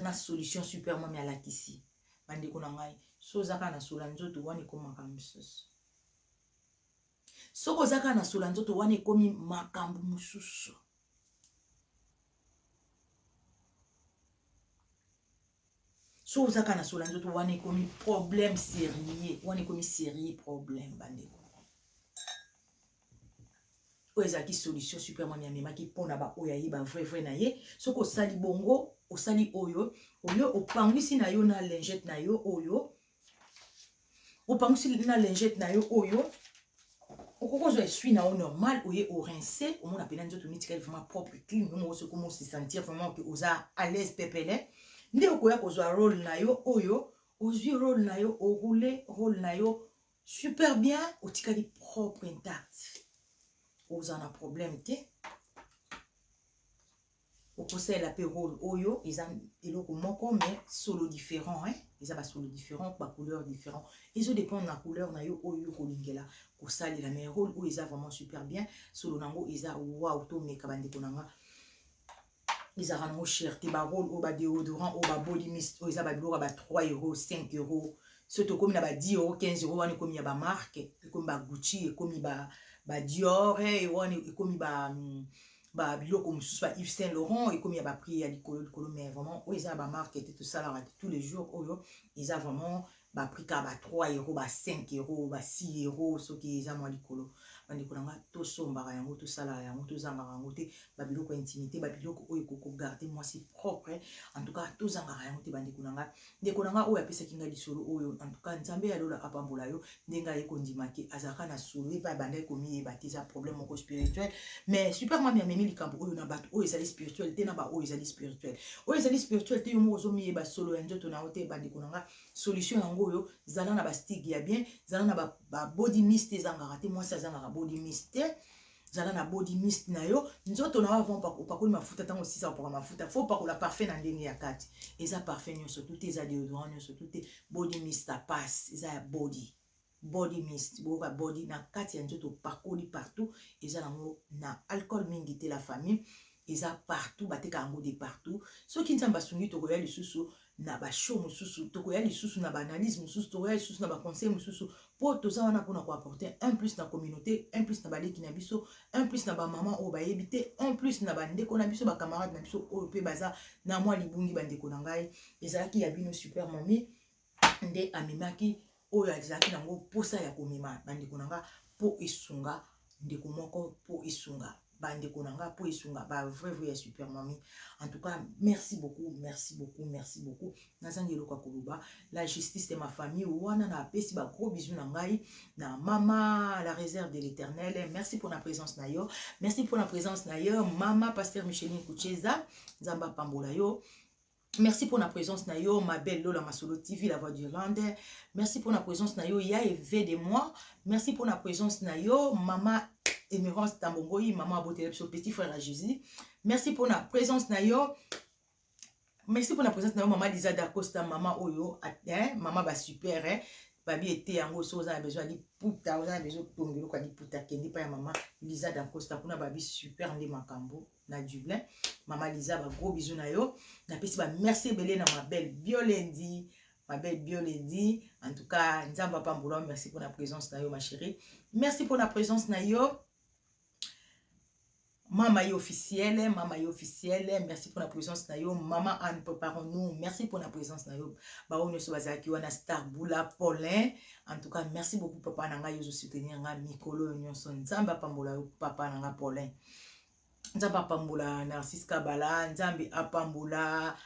na solution super mami à la kisi. Bande konangai, sozaka na solanzo wani koma kamsus. Soko zaka na solanzo wani komi makambu mususu. So zaka na solanzo wani komi problème sérieux, wani komi sérieux problème bandeko. Ezaki solution super mami amema ki pona ba oya yi ba vrai na ye. Soko sali bongo, osali oyo opangwisi na yo na lingette na yo oyo. Opangwisi na lingette na yo oyo. Okoko zo essuie na yo normal, oye o rincer, o mona pena nzoto nitika vraiment propre clean, no se comment se sentir vraiment que oza à l'aise pepele. Nde okoya kozwa roll na yo oyo, ozwi roll na yo, o rouler roll na yo super bien, otikali propre intact. Oza na problème te. Okosela la roll oyo, ils ont eloko moko mais solo différent hein. Ils ont solo différent, pas couleur différent. Ils ont dépend de la couleur na yo oyo kolingela. Kosali la mais roll où ils ont vraiment super bien. Solo nango ils ont wow to make bande konanga. Ils ont vraiment cher. Te ba roll au ba déodorant au ba body mist, ils ont ba biloko ba 3 €, 5 €. Surtout comme na ba 10 €, 15 €, wani comme ya ba marque, comme ba Gucci, comme ba Dior et wani comme ba biloko mususu ba Yves Saint Laurent et comme ya ba prix ya likolo mais vraiment ils ont ba marque et tout ça là tous les jours oyo ils ont vraiment ba prix ka ba 3 €, ba 5 €, ba 6 €, ce qui ils ont moi likolo bandikolanga to sombaka yango to sala yango to zangaka yango te ba biloko intimité ba biloko oyo koko garder moi c'est propre en tout cas to zangaka yango te bandikolanga ndekolanga oyo apesa kinga lisolo oyo en tout cas nzambe ya lola apambola yo ndenga ye kondimaki azaka na solo e ba bandai komi batiza problème moko spirituel mais super mami amemi likambo oyo na bato oyo ezali spirituel te na ba oyo ezali spirituel te yo moko ozomi ba solo ya nzoto na ote bandikolanga solution yango oyo zala na ba stick ya bien zala na ba body mist ezangaka te moi ça zangaka body mist zala na body mist na yo nzoto na avant opakoli mafuta tango sisa opaka mafuta faut pakola parfait na ndenge ya kati eza parfait nyonso tout eza déodorant nyonso tout body mist a passe eza ya body mist boka body na kati ya nzoto pakoli partout eza nango na alcool mingi te la famille eza partout bateka yango de partout soki nzambe asungi tokoya lisusu na ba show mususu tokoya lisusu na ba analyse mususu tokoya lisusu na ba conseil mususu po toza wana pona ko apporter un plus na communauté un plus na baleki na biso un plus na ba maman o ba yebite un plus na ba ndeko na biso ba camarades na biso o pe baza na mwa libungi bandeko na ngai ezalaki ya bino super mami nde amemaki oyo azalaki nango posa ya komema bandeko na nga po esunga ndeko moko po esunga bandeko na nga po esunga ba vrai ya super mami en tout cas merci beaucoup nazangi eloko koloba la justice de ma famille wana na apesi ba gros bisous na ngai na mama à la réserve de l'Éternel merci pour la présence na yo mama pasteur Micheline Kucheza nzamba pambola yo. Merci pour la présence na yo, ma belle Lola Masolo TV, la voix d'Irlande. Merci pour la présence na yo, ya éveillé de moi. Merci pour la présence na yo, maman Émérance Tambongoyi, maman Abotelep, son petit frère à Jésus. Merci pour la présence na yo, merci pour la présence na yo maman Lisa Dacosta, maman Oyo, hein, maman ba super, hein. Babi était yango so za besoin di puta, za besoin tongelo kwa di puta kendi pa ya maman Lisa Dacosta kuna babi super ndi makambo na Dublin. Maman Lisa ba gros bisous na yo. Na pesi ba merci belé na ma belle Biolendi, ma belle Biolendi. En tout cas, nzamba pamboula, merci pour la présence na yo ma chérie. Merci pour la présence na yo. Maman est officielle, merci pour la présence na yo. Maman Anne, préparons-nous, merci pour la présence na yo. Baoune Sobazaki, wana Star Boula, Paulin. En tout cas, merci beaucoup papa nanga yo soutenir nga Mikolo Nyonson. Nzamba pambola papa nanga Paulin. Nzamba pambola Narcisse Kabala, nzambe apambola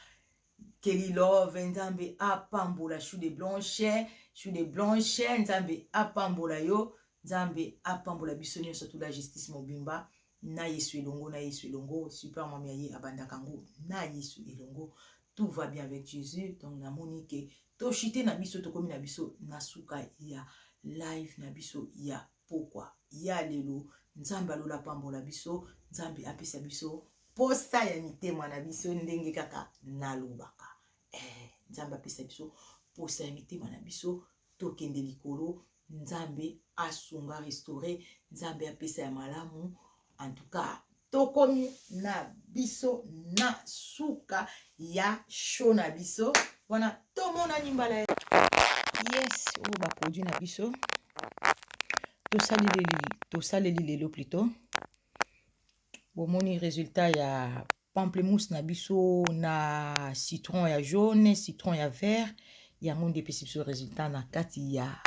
Kelly Love, nzambe apambola Chou de Blanchet, nzambe apambola yo, nzambe apambola bisonyo surtout la justice mobimba. Na yesu elongo, super mami aye abanda kango, na yesu elongo, tout va bien avec Jésus. Donc na monique to chité na biso to komi na biso na suka ya live na biso ya pourquoi ya lelo nzambe alola pambola biso, nzambe apesa biso posta ya mitema na biso ndenge kaka nalobaka. Nzambe apesa biso posta ya mitema na biso to kende likolo, nzambe asunga restaurer, nzambe apesa ya malamu. En tout cas, tokomi na biso na suka ya show na biso. Wana tomona nimbala. Yes, o ba produit na biso. To saleli lelo plutôt. Bomoni résultat ya pamplemousse na biso na citron ya jaune, citron ya vert. Yango nde pesi biso résultat na kati ya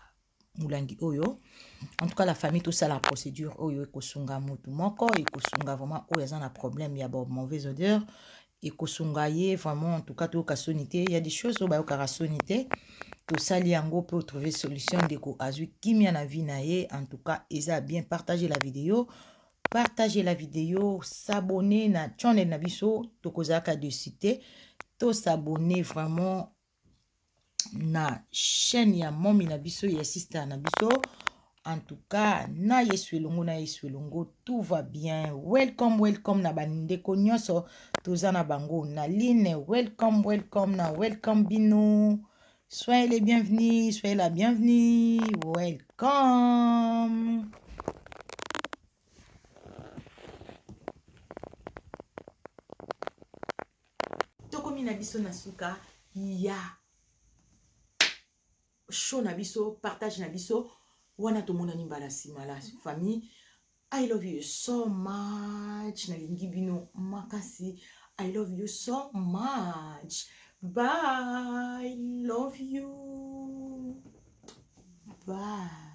Moulangi Oyo. En tout cas, la famille, tout ça, la procédure, Oyo, ekosunga mutu moko, ekosunga vraiment, Oyo, y a un problème, il y a bon, mauvaise odeur, ekosunga ye, vraiment, en tout cas, tout sonité, il y a des choses, Oyo, ka sonité, tout ça, liango, peut trouver solution, deko, azui, kimia na vie na ye, en tout cas, eza bien, partagez la vidéo, s'abonner na channel na biso, tokozaka de cité, to s'abonner vraiment, na chaîne ya momi na biso ya sister na biso. En tout cas na yesu elongo tout va bien. Welcome na bandeko nyonso toza na bango na line. Welcome na welcome bino, soyez les bienvenus, soyez la bienvenue. Welcome. Tokomi na biso na suka ya show na biso, partage na biso. Wana tomona nimbala sima la famille. I love you so much. Nalingi bino makasi. I love you so much. Bye. Love you. Bye.